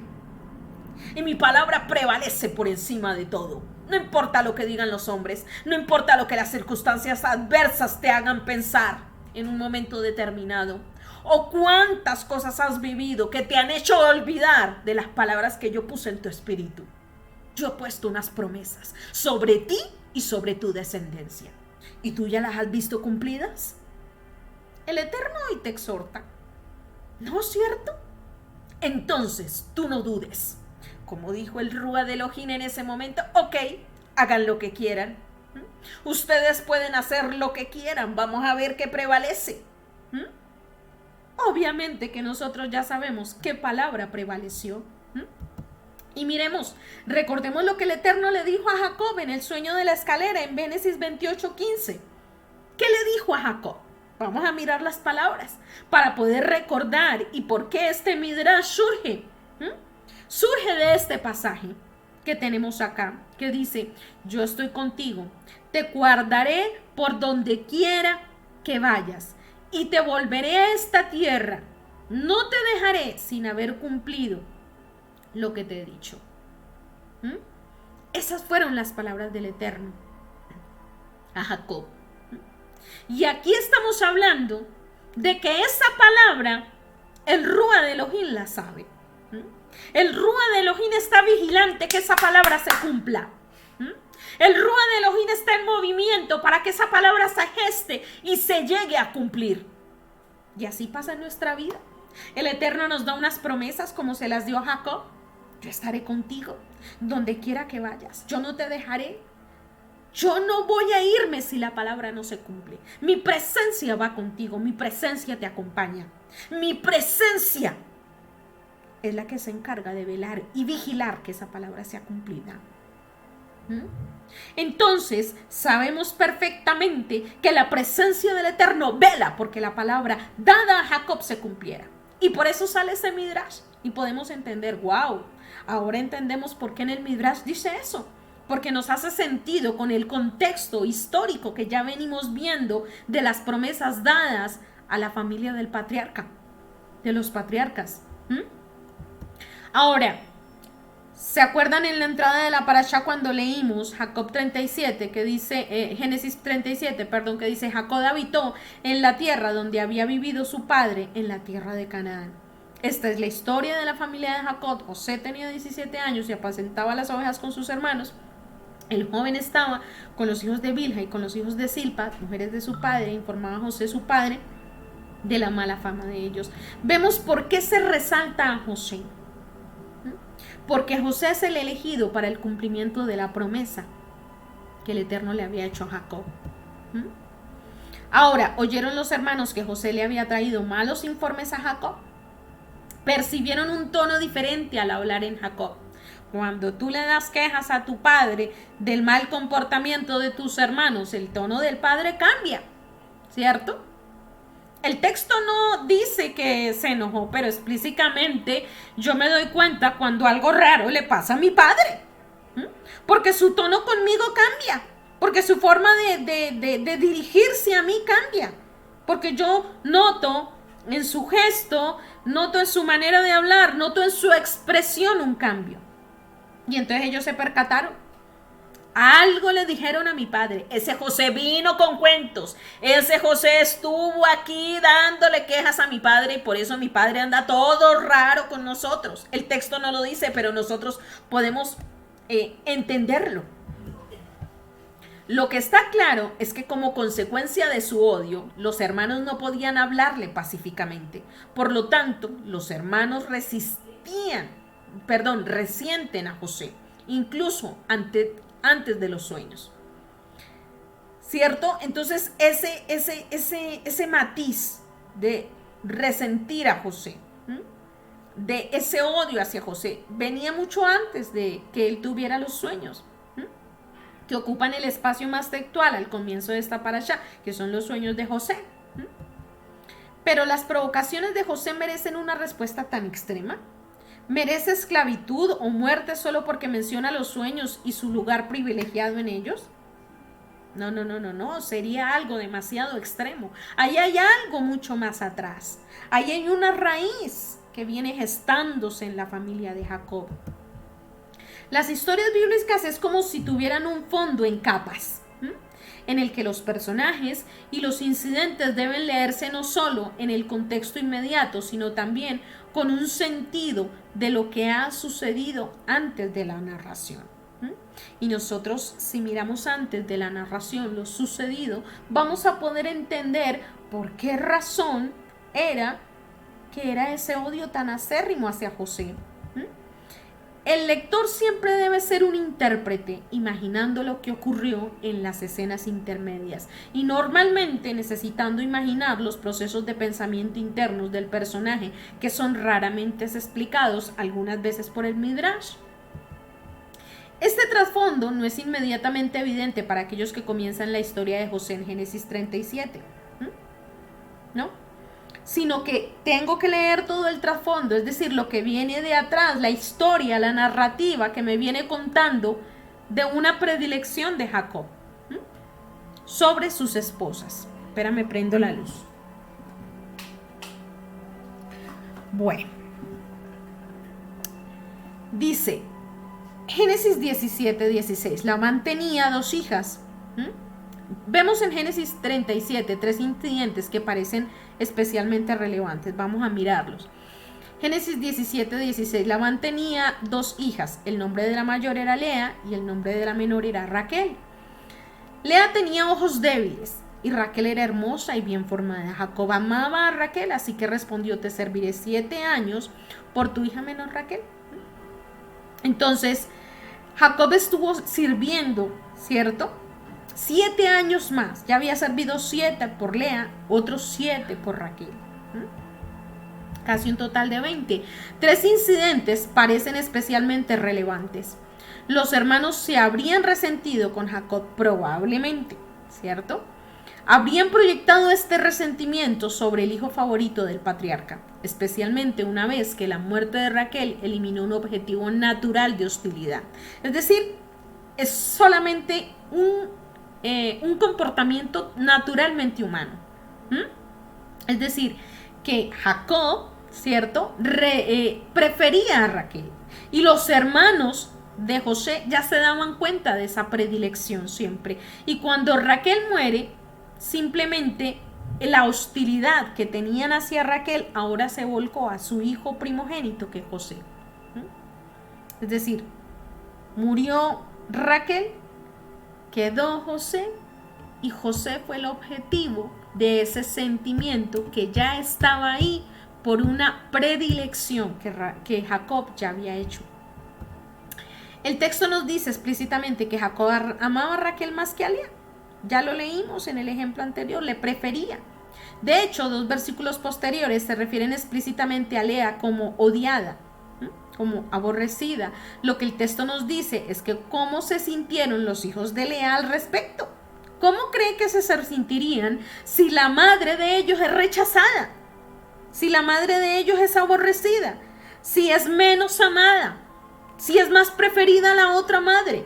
A: Y mi palabra prevalece por encima de todo. No importa lo que digan los hombres, no importa lo que las circunstancias adversas te hagan pensar en un momento determinado, o cuántas cosas has vivido que te han hecho olvidar de las palabras que yo puse en tu espíritu. Yo he puesto unas promesas sobre ti y sobre tu descendencia. ¿Y tú ya las has visto cumplidas? El Eterno hoy te exhorta. ¿No es cierto? Entonces, tú no dudes. Como dijo el Rúa de Elohim en ese momento: ok, hagan lo que quieran. Ustedes pueden hacer lo que quieran. Vamos a ver qué prevalece. Obviamente que nosotros ya sabemos qué palabra prevaleció. Y miremos, recordemos lo que el Eterno le dijo a Jacob en el sueño de la escalera en Génesis 28:15. ¿Qué le dijo a Jacob? Vamos a mirar las palabras para poder recordar y por qué este Midrash surge. Surge de este pasaje que tenemos acá, que dice: yo estoy contigo, te guardaré por donde quiera que vayas y te volveré a esta tierra. No te dejaré sin haber cumplido lo que te he dicho. Esas fueron las palabras del Eterno a Jacob. Y aquí estamos hablando de que esa palabra el Rúa de Elohim la sabe. El Rúa de Elohim está vigilante que esa palabra se cumpla. El Rúa de Elohim está en movimiento para que esa palabra se geste y se llegue a cumplir. Y así pasa en nuestra vida. El Eterno nos da unas promesas como se las dio a Jacob. Yo estaré contigo donde quiera que vayas. Yo no te dejaré. Yo no voy a irme si la palabra no se cumple. Mi presencia va contigo. Mi presencia te acompaña. Mi presencia es la que se encarga de velar y vigilar que esa palabra sea cumplida. Entonces sabemos perfectamente que la presencia del Eterno vela porque la palabra dada a Jacob se cumpliera. Y por eso sale ese Midrash y podemos entender: wow, ahora entendemos por qué en el Midrash dice eso, porque nos hace sentido con el contexto histórico que ya venimos viendo de las promesas dadas a la familia del patriarca, de los patriarcas. Ahora, ¿Se acuerdan en la entrada de la parashá cuando leímos Jacob 37, que dice, Génesis 37, perdón, que dice, Jacob habitó en la tierra donde había vivido su padre, en la tierra de Canaán? Esta es la historia de la familia de Jacob. José tenía 17 años y apacentaba las ovejas con sus hermanos. El joven estaba con los hijos de Bilha y con los hijos de Silpa, mujeres de su padre. Informaba a José, su padre, de la mala fama de ellos. Vemos por qué se resalta a José. Porque José es el elegido para el cumplimiento de la promesa que el Eterno le había hecho a Jacob. Ahora, ¿oyeron los hermanos que José le había traído malos informes a Jacob? Percibieron un tono diferente al hablar en Jacob. Cuando tú le das quejas a tu padre del mal comportamiento de tus hermanos, el tono del padre cambia, ¿cierto? El texto no dice que se enojó, pero explícitamente yo me doy cuenta cuando algo raro le pasa a mi padre. Porque su tono conmigo cambia. Porque su forma de dirigirse a mí cambia. Porque yo noto en su gesto, noto en su manera de hablar, noto en su expresión un cambio. Y entonces ellos se percataron. Algo le dijeron a mi padre. Ese José vino con cuentos. Ese José estuvo aquí dándole quejas a mi padre y por eso mi padre anda todo raro con nosotros. El texto no lo dice, pero nosotros podemos entenderlo. Lo que está claro es que como consecuencia de su odio, los hermanos no podían hablarle pacíficamente. Por lo tanto, los hermanos resienten a José, incluso antes de los sueños, ¿cierto? Entonces ese matiz de resentir a José, de ese odio hacia José, venía mucho antes de que él tuviera los sueños, que ocupan el espacio más textual al comienzo de esta parashá, que son los sueños de José. Pero las provocaciones de José merecen una respuesta tan extrema. ¿Merece esclavitud o muerte solo porque menciona los sueños y su lugar privilegiado en ellos? No, sería algo demasiado extremo. Ahí hay algo mucho más atrás. Ahí hay una raíz que viene gestándose en la familia de Jacob. Las historias bíblicas es como si tuvieran un fondo en capas, en el que los personajes y los incidentes deben leerse no solo en el contexto inmediato, sino también con un sentido de lo que ha sucedido antes de la narración. Y nosotros, si miramos antes de la narración lo sucedido, vamos a poder entender por qué razón era ese odio tan acérrimo hacia José. El lector siempre debe ser un intérprete, imaginando lo que ocurrió en las escenas intermedias y normalmente necesitando imaginar los procesos de pensamiento internos del personaje que son raramente explicados, algunas veces por el Midrash. Este trasfondo no es inmediatamente evidente para aquellos que comienzan la historia de José en Génesis 37, ¿no? Sino que tengo que leer todo el trasfondo, es decir, lo que viene de atrás, la historia, la narrativa que me viene contando de una predilección de Jacob sobre sus esposas. Espérame, prendo la luz. Bueno, dice Génesis 17:16, Labán tenía 2 hijas. Vemos en Génesis 37 3 incidentes que parecen especialmente relevantes. Vamos a mirarlos. Génesis 17:16, Labán tenía 2 hijas. El nombre de la mayor era Lea y el nombre de la menor era Raquel. Lea tenía ojos débiles y Raquel era hermosa y bien formada. Jacob amaba a Raquel, así que respondió: te serviré 7 años por tu hija menor Raquel. Entonces, Jacob estuvo sirviendo, ¿cierto? 7 años más. Ya había servido 7 por Lea, otros 7 por Raquel. Casi un total de 20. 3 incidentes parecen especialmente relevantes. Los hermanos se habrían resentido con Jacob probablemente, ¿cierto? Habrían proyectado este resentimiento sobre el hijo favorito del patriarca, especialmente una vez que la muerte de Raquel eliminó un objetivo natural de hostilidad. Es decir, es solamente un comportamiento naturalmente humano. Es decir, que Jacob ¿cierto? Prefería a Raquel. Y los hermanos de José ya se daban cuenta de esa predilección siempre. Y cuando Raquel muere, simplemente la hostilidad que tenían hacia Raquel ahora se volcó a su hijo primogénito, que es José. Es decir, murió Raquel, quedó José, y José fue el objetivo de ese sentimiento que ya estaba ahí por una predilección que Jacob ya había hecho. El texto nos dice explícitamente que Jacob amaba a Raquel más que a Lea. Ya lo leímos en el ejemplo anterior, le prefería. De hecho, 2 versículos posteriores se refieren explícitamente a Lea como odiada, como aborrecida. Lo que el texto nos dice es que cómo se sintieron los hijos de Lea al respecto. ¿Cómo cree que se sentirían si la madre de ellos es rechazada? Si la madre de ellos es aborrecida, si es menos amada, si es más preferida a la otra madre.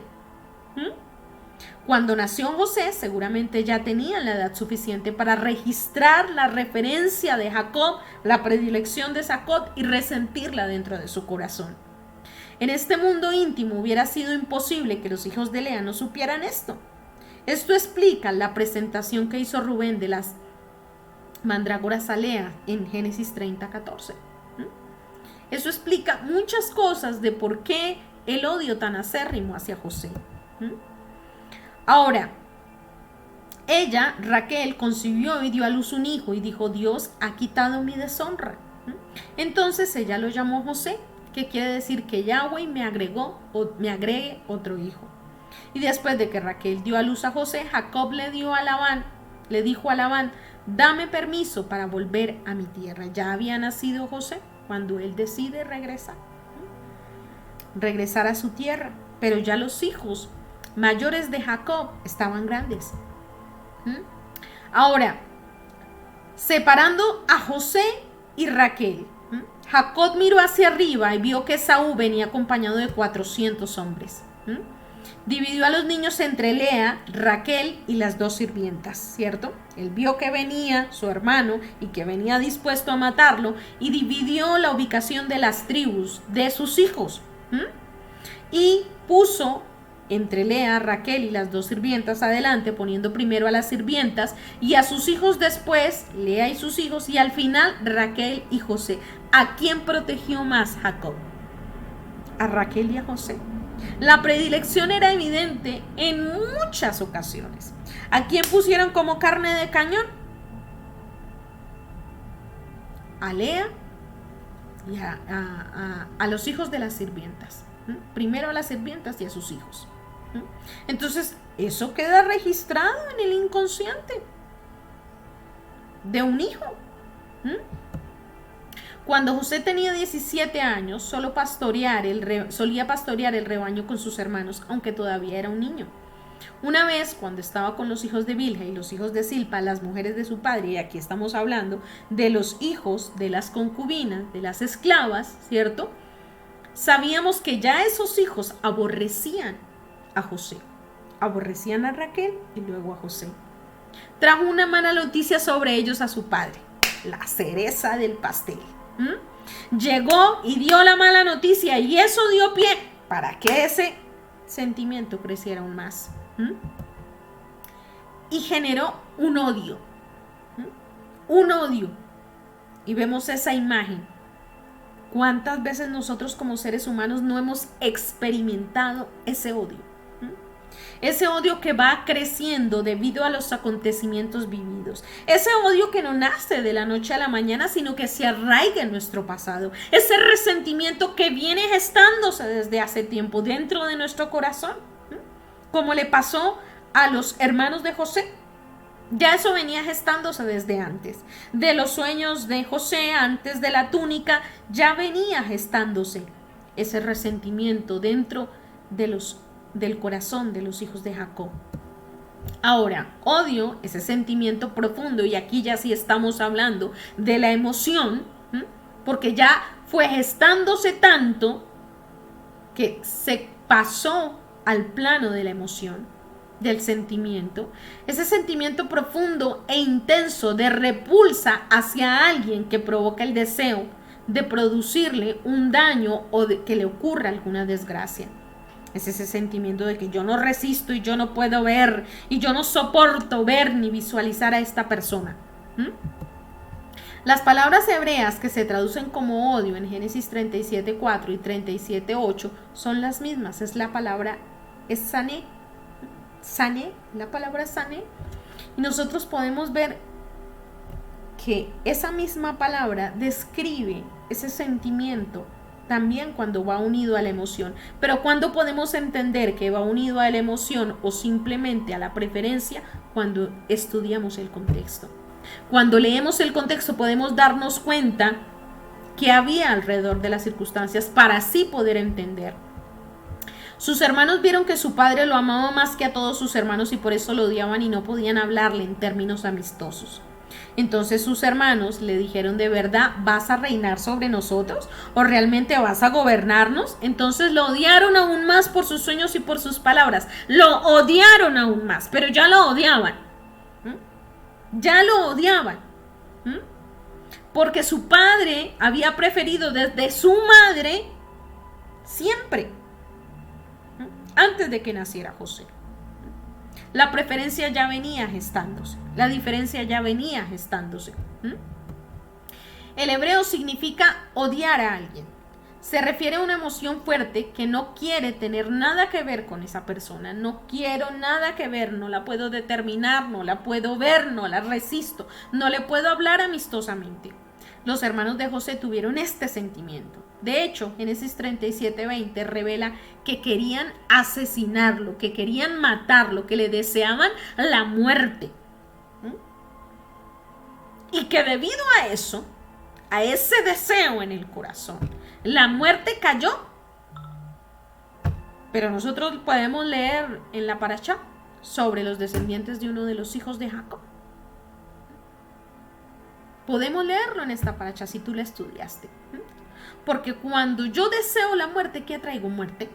A: Cuando nació José, seguramente ya tenían la edad suficiente para registrar la referencia de Jacob, la predilección de Jacob, y resentirla dentro de su corazón. En este mundo íntimo hubiera sido imposible que los hijos de Lea no supieran esto. Esto explica la presentación que hizo Rubén de las mandrágoras a Lea en Génesis 30:14. Eso explica muchas cosas de por qué el odio tan acérrimo hacia José. Ahora, ella, Raquel, concibió y dio a luz un hijo y dijo: Dios ha quitado mi deshonra. Entonces ella lo llamó José, que quiere decir que Yahweh me agregue otro hijo. Y después de que Raquel dio a luz a José, Jacob le dijo a Labán: dame permiso para volver a mi tierra. Ya había nacido José cuando él decide regresar a su tierra, pero ya los hijos mayores de Jacob estaban grandes. Ahora, separando a José y Raquel, Jacob miró hacia arriba y vio que Esaú venía acompañado de 400 hombres. Dividió a los niños entre Lea, Raquel y las 2 sirvientas, ¿cierto? Él vio que venía su hermano y que venía dispuesto a matarlo, y dividió la ubicación de las tribus de sus hijos. Y puso entre Lea, Raquel y las 2 sirvientas adelante, poniendo primero a las sirvientas y a sus hijos después, Lea y sus hijos, y al final Raquel y José. ¿A quién protegió más Jacob? A Raquel y a José. La predilección era evidente en muchas ocasiones. ¿A quién pusieron como carne de cañón? A Lea y a los hijos de las sirvientas. Primero a las sirvientas y a sus hijos. Entonces, eso queda registrado en el inconsciente de un hijo. Cuando José tenía 17 años, solía pastorear el rebaño con sus hermanos, aunque todavía era un niño. Una vez, cuando estaba con los hijos de Bilha y los hijos de Silpa, las mujeres de su padre, y aquí estamos hablando de los hijos de las concubinas, de las esclavas, ¿cierto? Sabíamos que ya esos hijos aborrecían a José, aborrecían a Raquel y luego a José. Trajo una mala noticia sobre ellos a su padre, la cereza del pastel. Llegó y dio la mala noticia, y eso dio pie para que ese sentimiento creciera aún más. Y generó un odio. Y vemos esa imagen. ¿Cuántas veces nosotros como seres humanos no hemos experimentado ese odio? Ese odio que va creciendo debido a los acontecimientos vividos. Ese odio que no nace de la noche a la mañana, sino que se arraiga en nuestro pasado. Ese resentimiento que viene gestándose desde hace tiempo dentro de nuestro corazón. Como le pasó a los hermanos de José. Ya eso venía gestándose desde antes. De los sueños de José, antes de la túnica, ya venía gestándose ese resentimiento dentro del corazón de los hijos de Jacob. Ahora, odio, ese sentimiento profundo, y aquí ya sí estamos hablando de la emoción, porque ya fue gestándose tanto que se pasó al plano de la emoción, del sentimiento, ese sentimiento profundo e intenso de repulsa hacia alguien que provoca el deseo de producirle un daño o de que le ocurra alguna desgracia. Es ese sentimiento de que yo no resisto y yo no puedo ver y yo no soporto ver ni visualizar a esta persona. Las palabras hebreas que se traducen como odio en Génesis 37:4 y 37:8 son las mismas. Es la palabra sané, la palabra sané. Y nosotros podemos ver que esa misma palabra describe ese sentimiento también cuando va unido a la emoción. Pero ¿cuándo podemos entender que va unido a la emoción o simplemente a la preferencia? Cuando estudiamos el contexto. Cuando leemos el contexto podemos darnos cuenta que había alrededor de las circunstancias para así poder entender. Sus hermanos vieron que su padre lo amaba más que a todos sus hermanos y por eso lo odiaban y no podían hablarle en términos amistosos. Entonces sus hermanos le dijeron: ¿de verdad vas a reinar sobre nosotros? ¿O realmente vas a gobernarnos? Entonces lo odiaron aún más por sus sueños y por sus palabras. Lo odiaron aún más, pero ya lo odiaban. Ya lo odiaban. Porque su padre había preferido desde su madre siempre, antes de que naciera José. La preferencia ya venía gestándose. La diferencia ya venía gestándose. El hebreo significa odiar a alguien. Se refiere a una emoción fuerte que no quiere tener nada que ver con esa persona. No quiero nada que ver, no la puedo determinar, no la puedo ver, no la resisto, no le puedo hablar amistosamente. Los hermanos de José tuvieron este sentimiento. De hecho, Génesis 37:20 revela que querían asesinarlo, que querían matarlo, que le deseaban la muerte. Y que debido a eso, a ese deseo en el corazón, la muerte cayó. Pero nosotros podemos leer en la parashá sobre los descendientes de uno de los hijos de Jacob. Podemos leerlo en esta parashá si tú la estudiaste. Porque cuando yo deseo la muerte, ¿qué atraigo? Muerte.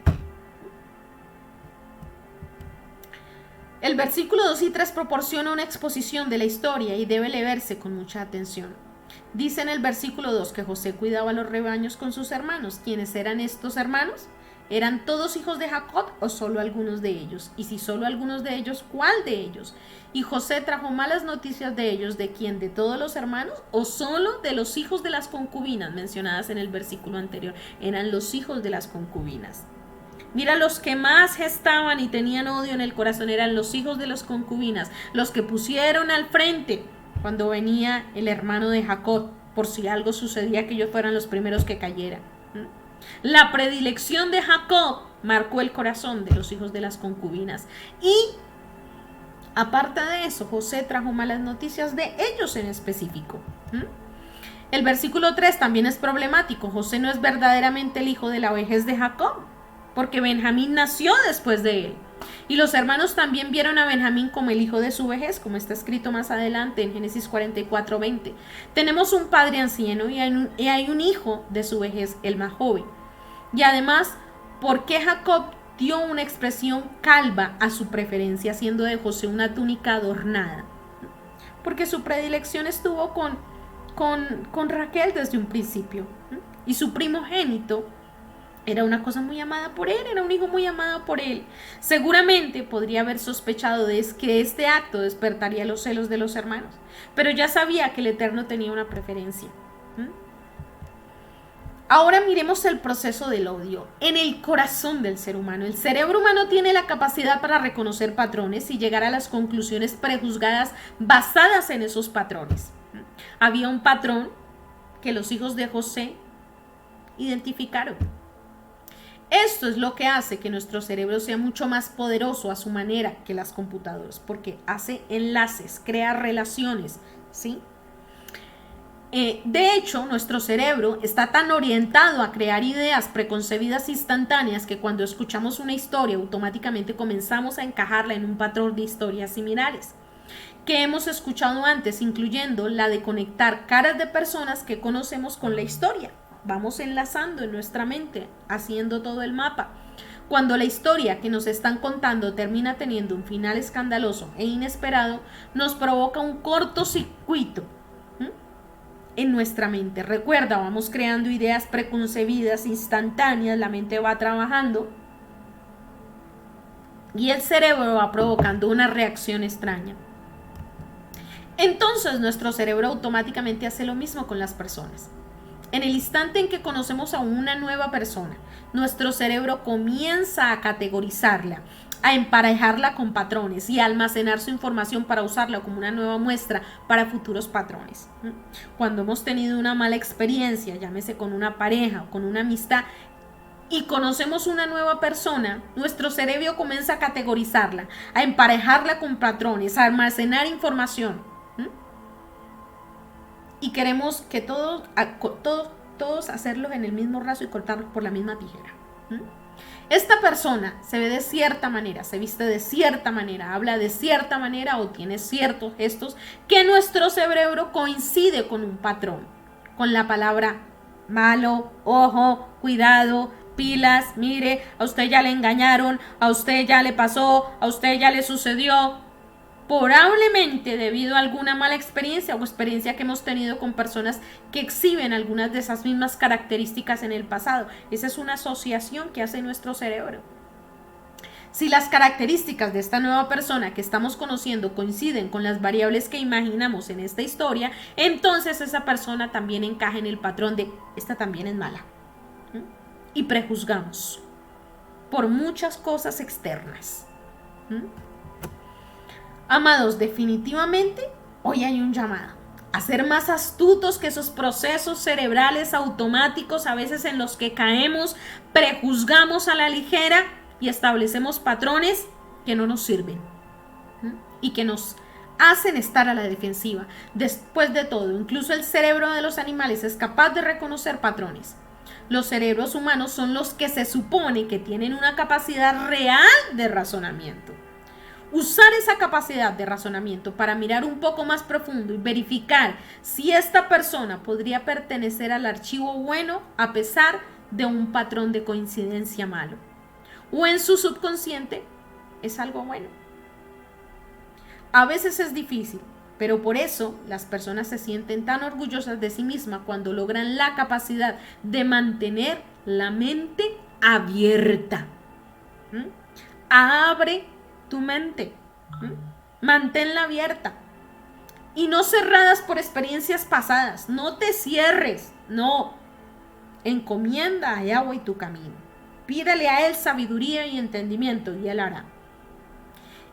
A: El versículo 2 y 3 proporciona una exposición de la historia y debe leerse con mucha atención. Dice en el versículo 2 que José cuidaba los rebaños con sus hermanos. ¿Quiénes eran estos hermanos? ¿Eran todos hijos de Jacob o solo algunos de ellos? Y si solo algunos de ellos, ¿cuál de ellos? Y José trajo malas noticias de ellos. ¿De quién? ¿De todos los hermanos o solo de los hijos de las concubinas mencionadas en el versículo anterior? Eran los hijos de las concubinas. Mira, los que más gestaban y tenían odio en el corazón eran los hijos de las concubinas, los que pusieron al frente cuando venía el hermano de Jacob, por si algo sucedía, que ellos fueran los primeros que cayeran. La predilección de Jacob marcó el corazón de los hijos de las concubinas. Y aparte de eso, José trajo malas noticias de ellos en específico. El versículo 3 también es problemático. José no es verdaderamente el hijo de la vejez de Jacob, porque Benjamín nació después de él. Y los hermanos también vieron a Benjamín como el hijo de su vejez, como está escrito más adelante en Génesis 44:20. Tenemos un padre anciano y hay un hijo de su vejez, el más joven. Y además, ¿por qué Jacob dio una expresión calva a su preferencia, haciendo de José una túnica adornada? Porque su predilección estuvo con Raquel desde un principio. Y su primogénito era una cosa muy amada por él, era un hijo muy amado por él. Seguramente podría haber sospechado que este acto despertaría los celos de los hermanos, pero ya sabía que el Eterno tenía una preferencia. Ahora miremos el proceso del odio en el corazón del ser humano. El cerebro humano tiene la capacidad para reconocer patrones y llegar a las conclusiones prejuzgadas basadas en esos patrones. Había un patrón que los hijos de José identificaron. Esto es lo que hace que nuestro cerebro sea mucho más poderoso a su manera que las computadoras, porque hace enlaces, crea relaciones, ¿sí? De hecho, nuestro cerebro está tan orientado a crear ideas preconcebidas instantáneas que cuando escuchamos una historia automáticamente comenzamos a encajarla en un patrón de historias similares que hemos escuchado antes, incluyendo la de conectar caras de personas que conocemos con la historia. Vamos enlazando en nuestra mente, haciendo todo el mapa. Cuando la historia que nos están contando termina teniendo un final escandaloso e inesperado, nos provoca un cortocircuito en nuestra mente. Recuerda, vamos creando ideas preconcebidas, instantáneas, la mente va trabajando y el cerebro va provocando una reacción extraña. Entonces nuestro cerebro automáticamente hace lo mismo con las personas. En el instante en que conocemos a una nueva persona, nuestro cerebro comienza a categorizarla, a emparejarla con patrones y a almacenar su información para usarla como una nueva muestra para futuros patrones. Cuando hemos tenido una mala experiencia, llámese con una pareja o con una amistad, y conocemos una nueva persona, nuestro cerebro comienza a categorizarla, a emparejarla con patrones, a almacenar información. Y queremos que todos hacerlos en el mismo raso y cortarlos por la misma tijera. Esta persona se ve de cierta manera, se viste de cierta manera, habla de cierta manera o tiene ciertos gestos que nuestro cerebro coincide con un patrón, con la palabra malo, ojo, cuidado, pilas, mire, a usted ya le engañaron, a usted ya le pasó, a usted ya le sucedió. Probablemente debido a alguna mala experiencia o experiencia que hemos tenido con personas que exhiben algunas de esas mismas características en el pasado. Esa es una asociación que hace nuestro cerebro. Si las características de esta nueva persona que estamos conociendo coinciden con las variables que imaginamos en esta historia, entonces esa persona también encaja en el patrón de esta también es mala. Y prejuzgamos por muchas cosas externas. Amados, definitivamente hoy hay un llamado a ser más astutos que esos procesos cerebrales automáticos a veces en los que caemos, prejuzgamos a la ligera y establecemos patrones que no nos sirven y que nos hacen estar a la defensiva. Después de todo, incluso el cerebro de los animales es capaz de reconocer patrones. Los cerebros humanos son los que se supone que tienen una capacidad real de razonamiento. Usar esa capacidad de razonamiento para mirar un poco más profundo y verificar si esta persona podría pertenecer al archivo bueno a pesar de un patrón de coincidencia malo. O en su subconsciente es algo bueno. A veces es difícil, pero por eso las personas se sienten tan orgullosas de sí mismas cuando logran la capacidad de mantener la mente abierta. Abre tu mente, manténla abierta y no cerradas por experiencias pasadas. No te cierres, no. Encomienda a Yahweh tu camino, pídele a él sabiduría y entendimiento y él hará.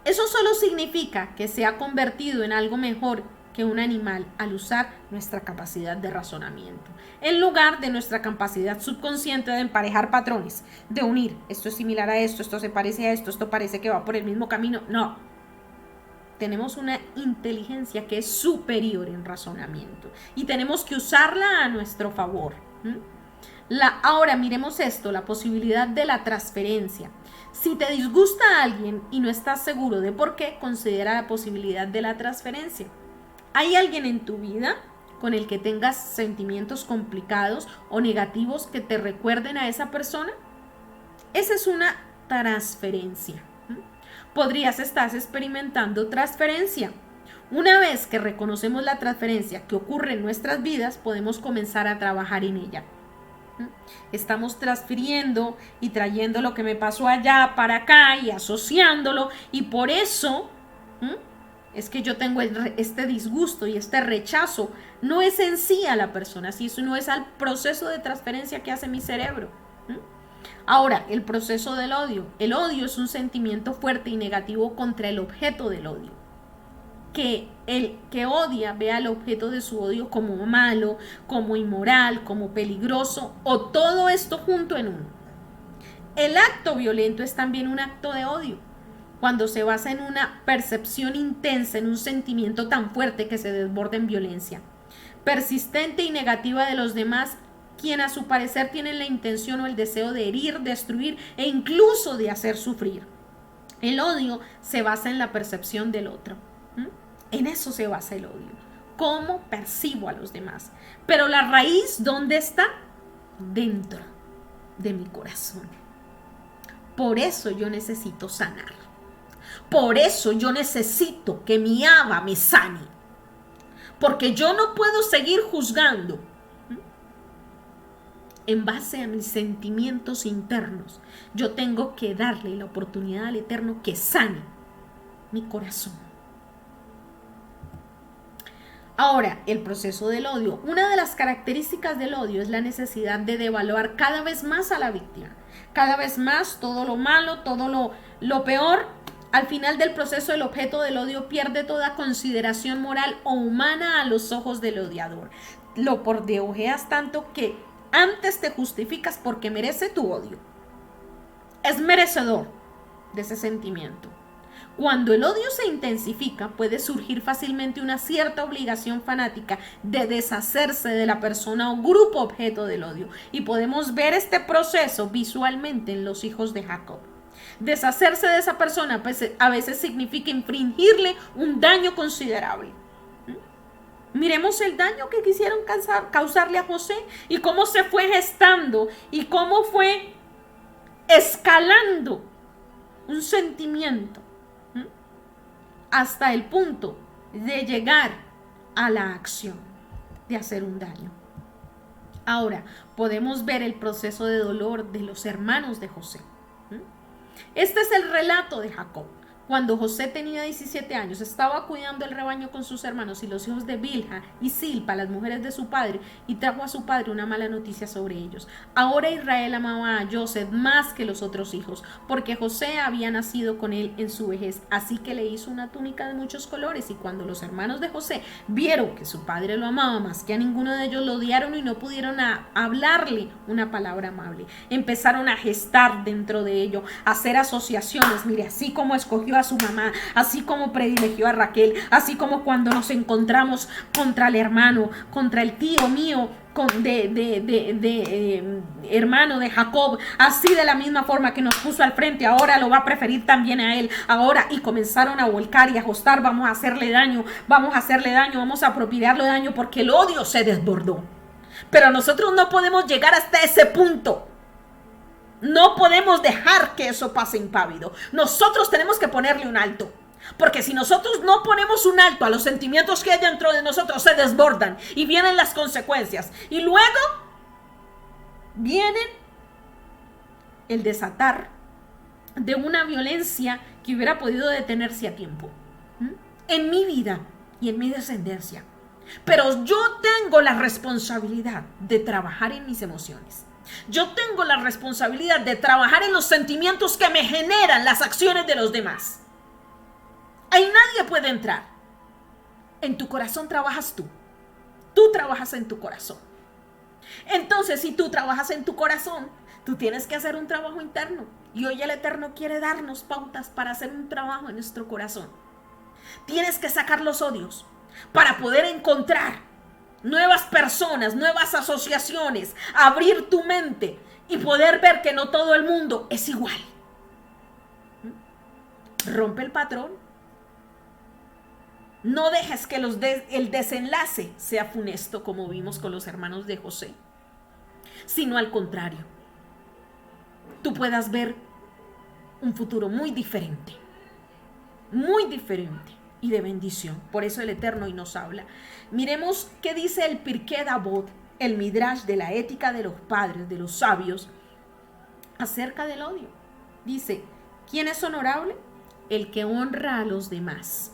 A: Eso solo significa que se ha convertido en algo mejor que un animal al usar nuestra capacidad de razonamiento, en lugar de nuestra capacidad subconsciente de emparejar patrones, de unir, esto es similar a esto, esto se parece a esto, esto parece que va por el mismo camino. No, tenemos una inteligencia que es superior en razonamiento y tenemos que usarla a nuestro favor. Ahora miremos esto, la posibilidad de la transferencia. Si te disgusta a alguien y no estás seguro de por qué, considera la posibilidad de la transferencia. ¿Hay alguien en tu vida con el que tengas sentimientos complicados o negativos que te recuerden a esa persona? Esa es una transferencia. Podrías estar experimentando transferencia. Una vez que reconocemos la transferencia que ocurre en nuestras vidas, podemos comenzar a trabajar en ella. Estamos transfiriendo y trayendo lo que me pasó allá para acá y asociándolo, y por eso es que yo tengo este disgusto y este rechazo. No es en sí a la persona, sino es al proceso de transferencia que hace mi cerebro. Ahora, el proceso del odio. El odio es un sentimiento fuerte y negativo contra el objeto del odio. Que el que odia ve al objeto de su odio como malo, como inmoral, como peligroso, o todo esto junto en uno. El acto violento es también un acto de odio, cuando se basa en una percepción intensa, en un sentimiento tan fuerte que se desborda en violencia, persistente y negativa de los demás, quien a su parecer tienen la intención o el deseo de herir, destruir e incluso de hacer sufrir. El odio se basa en la percepción del otro. En eso se basa el odio. ¿Cómo percibo a los demás? Pero la raíz, ¿dónde está? Dentro de mi corazón. Por eso yo necesito sanar. Por eso yo necesito que mi Abba me sane. porque yo no puedo seguir juzgando en base a mis sentimientos internos. Yo tengo que darle la oportunidad al Eterno que sane mi corazón. Ahora, el proceso del odio. Una de las características del odio es la necesidad de devaluar cada vez más a la víctima. Cada vez más todo lo malo, todo lo peor. Al final del proceso, el objeto del odio pierde toda consideración moral o humana a los ojos del odiador. Lo pordeojeas tanto que antes te justificas porque merece tu odio. Es merecedor de ese sentimiento. Cuando el odio se intensifica, puede surgir fácilmente una cierta obligación fanática de deshacerse de la persona o grupo objeto del odio. Y podemos ver este proceso visualmente en los hijos de Jacob. Deshacerse de esa persona pues, a veces significa infringirle un daño considerable. Miremos el daño que quisieron causarle a José y cómo se fue gestando y cómo fue escalando un sentimiento hasta el punto de llegar a la acción de hacer un daño. Ahora, podemos ver el proceso de dolor de los hermanos de José. Este es el relato de Jacob. Cuando José tenía 17 años, estaba cuidando el rebaño con sus hermanos y los hijos de Bilha y Silpa, las mujeres de su padre, y trajo a su padre una mala noticia sobre ellos. Ahora Israel amaba a Joseph más que los otros hijos, porque José había nacido con él en su vejez, así que le hizo una túnica de muchos colores. Y cuando los hermanos de José vieron que su padre lo amaba más que a ninguno de ellos, lo odiaron y no pudieron hablarle una palabra amable. Empezaron a gestar dentro de ello, a hacer asociaciones. Mire, así como escogió a su mamá, así como privilegió a Raquel, así como cuando nos encontramos contra el hermano, contra el tío mío, hermano de Jacob, así de la misma forma que nos puso al frente, ahora lo va a preferir también a él, ahora, y comenzaron a volcar y a ajustar, vamos a hacerle daño, vamos a apropiarle daño, porque el odio se desbordó. Pero nosotros no podemos llegar hasta ese punto. No podemos dejar que eso pase impávido. Nosotros tenemos que ponerle un alto. Porque si nosotros no ponemos un alto a los sentimientos que hay dentro de nosotros, se desbordan y vienen las consecuencias. Y luego vienen el desatar de una violencia que hubiera podido detenerse a tiempo. En mi vida y en mi descendencia. Pero yo tengo la responsabilidad de trabajar en mis emociones. Yo tengo la responsabilidad de trabajar en los sentimientos que me generan las acciones de los demás. Ahí nadie puede entrar. En tu corazón trabajas tú. Tú trabajas en tu corazón. Entonces, si tú trabajas en tu corazón, tú tienes que hacer un trabajo interno. Y hoy el Eterno quiere darnos pautas para hacer un trabajo en nuestro corazón. Tienes que sacar los odios para poder encontrar nuevas personas, nuevas asociaciones, abrir tu mente y poder ver que no todo el mundo es igual. Rompe el patrón. No dejes que el desenlace sea funesto, como vimos con los hermanos de José, sino al contrario, tú puedas ver un futuro muy diferente y de bendición. Por eso el Eterno hoy nos habla. Miremos qué dice el Pirkei Avot, el Midrash de la ética de los padres, de los sabios, acerca del odio. Dice, ¿quién es honorable? El que honra a los demás.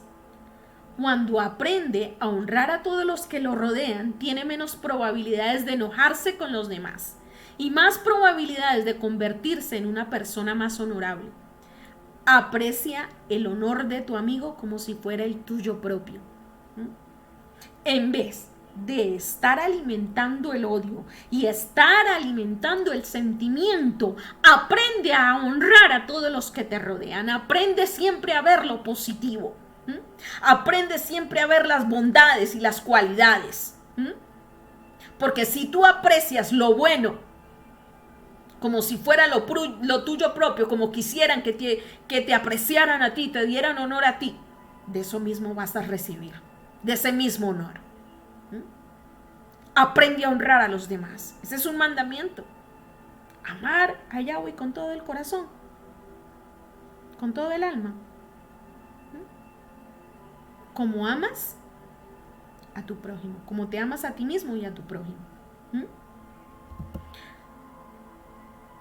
A: Cuando aprende a honrar a todos los que lo rodean, tiene menos probabilidades de enojarse con los demás y más probabilidades de convertirse en una persona más honorable. Aprecia el honor de tu amigo como si fuera el tuyo propio. En vez de estar alimentando el odio y estar alimentando el sentimiento, aprende a honrar a todos los que te rodean. Aprende siempre a ver lo positivo. Aprende siempre a ver las bondades y las cualidades. Porque si tú aprecias lo bueno como si fuera lo tuyo propio, como quisieran que te apreciaran a ti, te dieran honor a ti, de eso mismo vas a recibir, de ese mismo honor. Aprende a honrar a los demás. Ese es un mandamiento. Amar a Yahweh con todo el corazón, con todo el alma. Como amas a tu prójimo, como te amas a ti mismo y a tu prójimo. ¿Mm?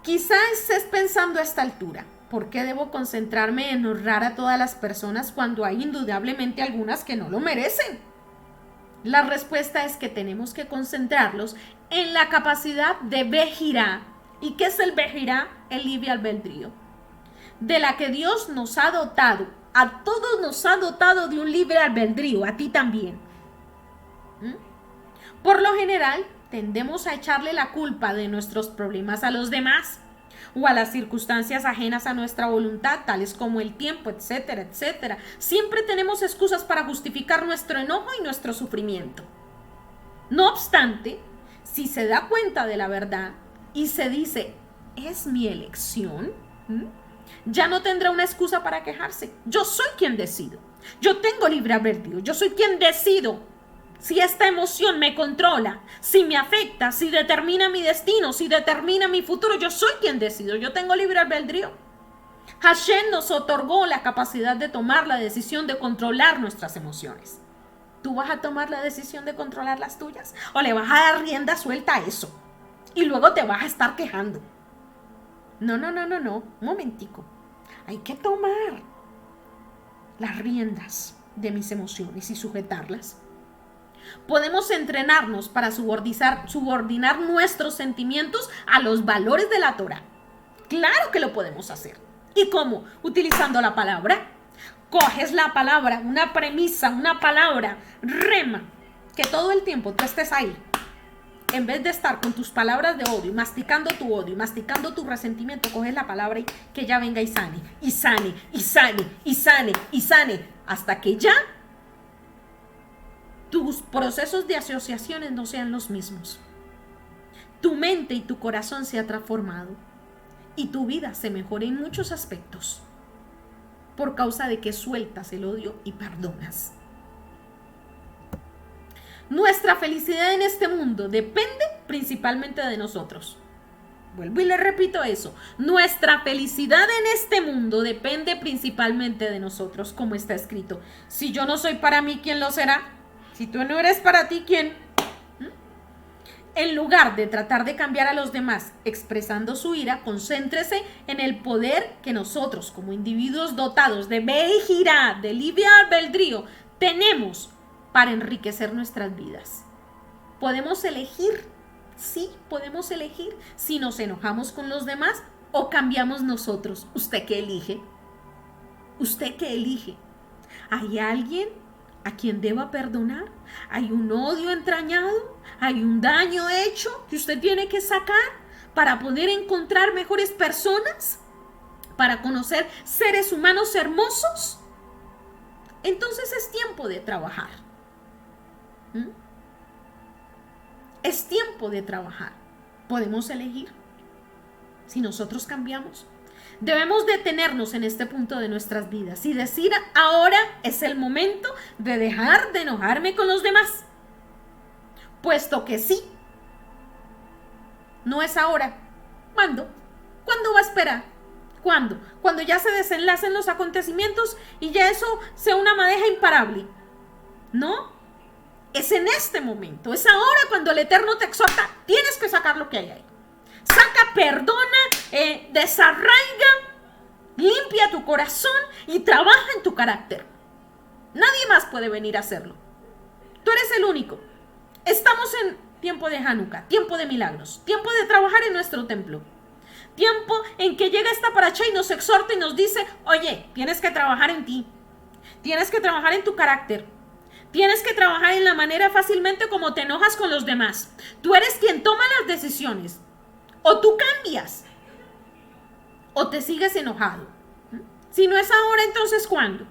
A: Quizás estés pensando a esta altura, ¿por qué debo concentrarme en honrar a todas las personas cuando hay indudablemente algunas que no lo merecen? La respuesta es que tenemos que concentrarlos en la capacidad de Bejirá. ¿Y qué es el Bejirá? El libre albedrío, de la que Dios nos ha dotado. A todos nos ha dotado de un libre albedrío, a ti también. ¿Mm? Por lo general, tendemos a echarle la culpa de nuestros problemas a los demás o a las circunstancias ajenas a nuestra voluntad, tales como el tiempo, etcétera, etcétera. Siempre tenemos excusas para justificar nuestro enojo y nuestro sufrimiento. No obstante, si se da cuenta de la verdad y se dice, es mi elección, ya no tendrá una excusa para quejarse. Yo soy quien decido. Yo tengo libre albedrío. Yo soy quien decido si esta emoción me controla, si me afecta, si determina mi destino, si determina mi futuro. Yo soy quien decido. Yo tengo libre albedrío. Hashem nos otorgó la capacidad de tomar la decisión de controlar nuestras emociones. ¿Tú vas a tomar la decisión de controlar las tuyas? ¿O le vas a dar rienda suelta a eso? Y luego te vas a estar quejando. No. Un momentico. Hay que tomar las riendas de mis emociones y sujetarlas. Podemos entrenarnos para subordinar nuestros sentimientos a los valores de la Torá. Claro que lo podemos hacer. ¿Y cómo? Utilizando la palabra. Coges la palabra, una premisa, una palabra, rema, que todo el tiempo tú estés ahí. En vez de estar con tus palabras de odio, masticando tu odio, masticando tu resentimiento, coges la palabra y que ya venga y sane, y sane, y sane, y sane, y sane, hasta que ya tus procesos de asociaciones no sean los mismos. Tu mente y tu corazón se ha transformado y tu vida se mejora en muchos aspectos por causa de que sueltas el odio y perdonas. Nuestra felicidad en este mundo depende principalmente de nosotros. Vuelvo y le repito eso. Nuestra felicidad en este mundo depende principalmente de nosotros, como está escrito. Si yo no soy para mí, ¿quién lo será? Si tú no eres para ti, ¿quién? En lugar de tratar de cambiar a los demás expresando su ira, concéntrese en el poder que nosotros, como individuos dotados de Bejirá, de libre albedrío, tenemos para enriquecer nuestras vidas. Podemos elegir, sí, podemos elegir si nos enojamos con los demás o cambiamos nosotros. ¿Usted qué elige? ¿Usted qué elige? ¿Hay alguien a quien deba perdonar? ¿Hay un odio entrañado? ¿Hay un daño hecho que usted tiene que sacar para poder encontrar mejores personas? ¿Para conocer seres humanos hermosos? Entonces es tiempo de trabajar. Es tiempo de trabajar. Podemos elegir si nosotros cambiamos. Debemos detenernos en este punto de nuestras vidas y decir, ahora es el momento de dejar de enojarme con los demás. Puesto que sí, no es ahora. ¿Cuándo? ¿Cuándo va a esperar? ¿Cuándo? Cuando ya se desenlacen los acontecimientos y ya eso sea una madeja imparable. ¿No? Es en este momento, es ahora cuando el Eterno te exhorta, tienes que sacar lo que hay ahí. Saca, perdona, desarraiga, limpia tu corazón y trabaja en tu carácter. Nadie más puede venir a hacerlo. Tú eres el único. Estamos en tiempo de Hanukkah, tiempo de milagros, tiempo de trabajar en nuestro templo. Tiempo en que llega esta paracha y nos exhorta y nos dice, oye, tienes que trabajar en ti. Tienes que trabajar en tu carácter. Tienes que trabajar en la manera fácilmente como te enojas con los demás. Tú eres quien toma las decisiones. O tú cambias. O te sigues enojado. Si no es ahora, entonces ¿cuándo?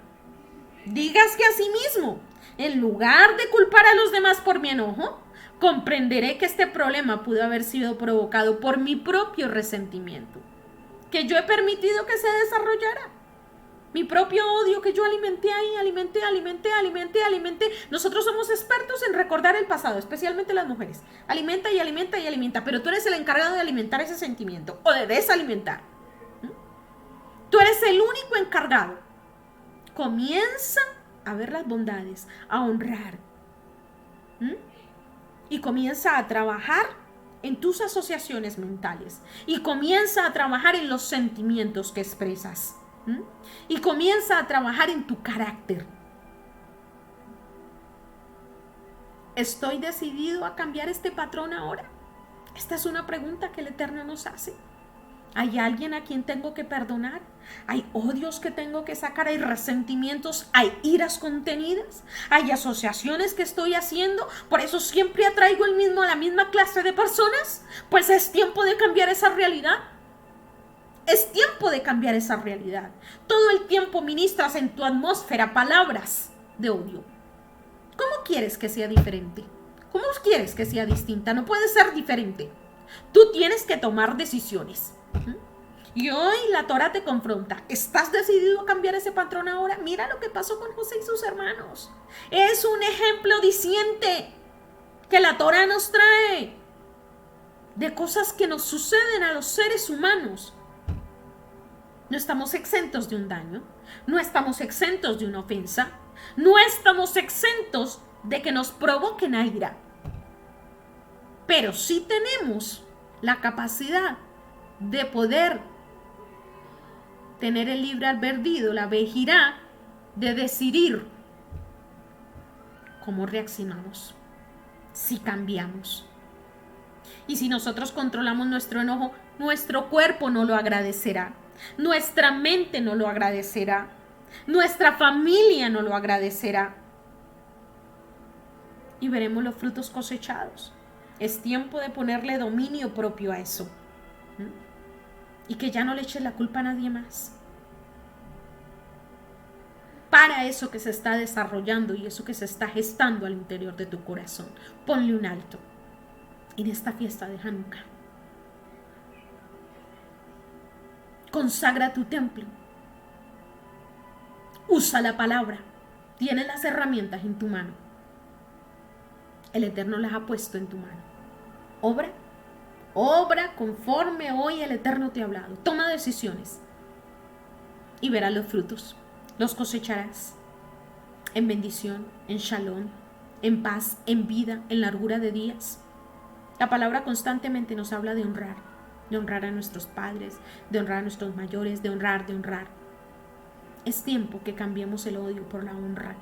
A: Digas que a sí mismo, en lugar de culpar a los demás por mi enojo, comprenderé que este problema pudo haber sido provocado por mi propio resentimiento, que yo he permitido que se desarrollara. Mi propio odio que yo alimenté ahí, alimenté. Nosotros somos expertos en recordar el pasado, especialmente las mujeres. Alimenta, pero tú eres el encargado de alimentar ese sentimiento o de desalimentar. Tú eres el único encargado. Comienza a ver las bondades, a honrar. ¿Mm? Y comienza a trabajar en tus asociaciones mentales. Y comienza a trabajar en los sentimientos que expresas. ¿Mm? Y comienza a trabajar en tu carácter. ¿Estoy decidido a cambiar este patrón ahora? Esta es una pregunta que el Eterno nos hace. ¿Hay alguien a quien tengo que perdonar? ¿Hay odios que tengo que sacar? ¿Hay resentimientos? ¿Hay iras contenidas? ¿Hay asociaciones que estoy haciendo? ¿Por eso siempre atraigo la misma clase de personas? Pues es tiempo de cambiar esa realidad. Es tiempo de cambiar esa realidad. Todo el tiempo ministras en tu atmósfera palabras de odio. ¿Cómo quieres que sea diferente? ¿Cómo quieres que sea distinta? No puede ser diferente. Tú tienes que tomar decisiones. Y hoy la Torah te confronta. ¿Estás decidido a cambiar ese patrón ahora? Mira lo que pasó con José y sus hermanos. Es un ejemplo diciente que la Torah nos trae de cosas que nos suceden a los seres humanos. No estamos exentos de un daño. No estamos exentos de una ofensa. No estamos exentos de que nos provoquen a ira. Pero sí tenemos la capacidad de poder tener el libre albedrío, la vejirá, de decidir cómo reaccionamos, si cambiamos. Y si nosotros controlamos nuestro enojo, nuestro cuerpo no lo agradecerá, nuestra mente no lo agradecerá, nuestra familia no lo agradecerá. Y veremos los frutos cosechados. Es tiempo de ponerle dominio propio a eso. Y que ya no le eches la culpa a nadie más. Para eso que se está desarrollando y eso que se está gestando al interior de tu corazón. Ponle un alto en esta fiesta de Hanukkah. Consagra tu templo. Usa la palabra. Tienes las herramientas en tu mano. El Eterno las ha puesto en tu mano. Obra conforme hoy el Eterno te ha hablado. Toma decisiones y verás los frutos. Los cosecharás en bendición, en shalom, en paz, en vida, en largura de días. La palabra constantemente nos habla de honrar a nuestros padres, de honrar a nuestros mayores, de honrar. Es tiempo que cambiemos el odio por la honra.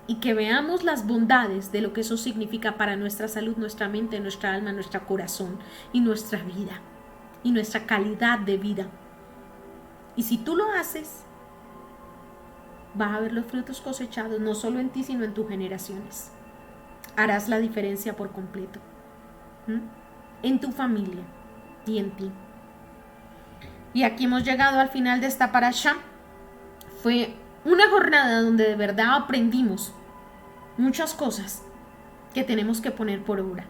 A: Y que veamos las bondades de lo que eso significa para nuestra salud, nuestra mente, nuestra alma, nuestro corazón y nuestra vida y nuestra calidad de vida. Y si tú lo haces, vas a ver los frutos cosechados, no solo en ti, sino en tus generaciones. Harás la diferencia por completo. En tu familia y en ti. Y aquí hemos llegado al final de esta parashá. Fue una jornada donde de verdad aprendimos muchas cosas que tenemos que poner por obra.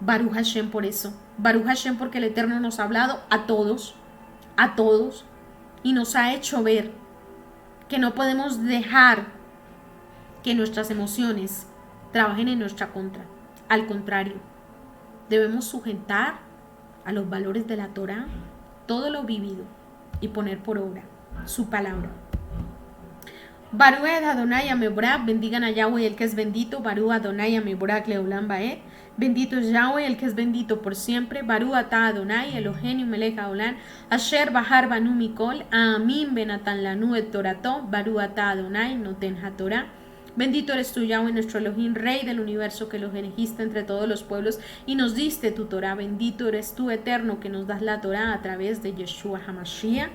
A: Baruch Hashem por eso. Baruch Hashem porque el Eterno nos ha hablado a todos, y nos ha hecho ver que no podemos dejar que nuestras emociones trabajen en nuestra contra. Al contrario, debemos sujetar a los valores de la Torah todo lo vivido y poner por obra su palabra. Baruch Adonai Ameborah, bendigan a Yahweh el que es bendito. Baruch Adonai Ameborah Leolam Baed. Bendito es Yahweh el que es bendito por siempre. Baruch Ata Adonai Eloheinu Melech Haolam Asher Bahar Banu Mikol Amin Benatan Lanu et Torato. Baruch Ata Adonai Noten HaTorah. Bendito eres tú, Yahweh, nuestro Elohim, Rey del universo, que los elegiste entre todos los pueblos y nos diste tu Torah. Bendito eres tú, Eterno, que nos das la Torah a través de Yeshua HaMashiach.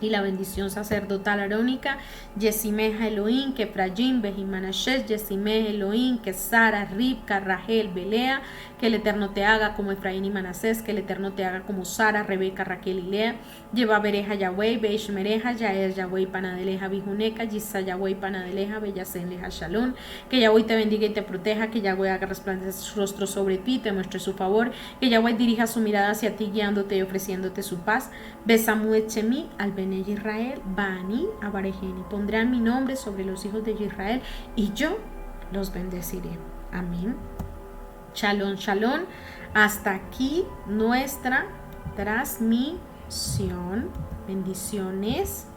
A: Y la bendición sacerdotal arónica, Yesimeja Elohim, que Efraín, Bejimanashes, Yesimeja Elohim, que Sara, Ribka, Rahel, Belea, que el Eterno te haga como Efraín y Manasés, que el Eterno te haga como Sara, Rebeca, Raquel y Lea, lleva Bereja Yahweh, Beishmereja, Yaer Yahweh, Panadeleja, Bijuneca, Yisa Yahweh, Panadeleja, Bellasenleja, Shalom, que Yahweh te bendiga y te proteja, que Yahweh haga resplandecer su rostro sobre ti, te muestre su favor, que Yahweh dirija su mirada hacia ti, guiándote y ofreciéndote su paz. Besamu Echemi, al Bene Israel, Bani, Abarejeni, pondrán mi nombre sobre los hijos de Israel y yo los bendeciré. Amén. Shalom, shalom. Hasta aquí nuestra transmisión. Bendiciones.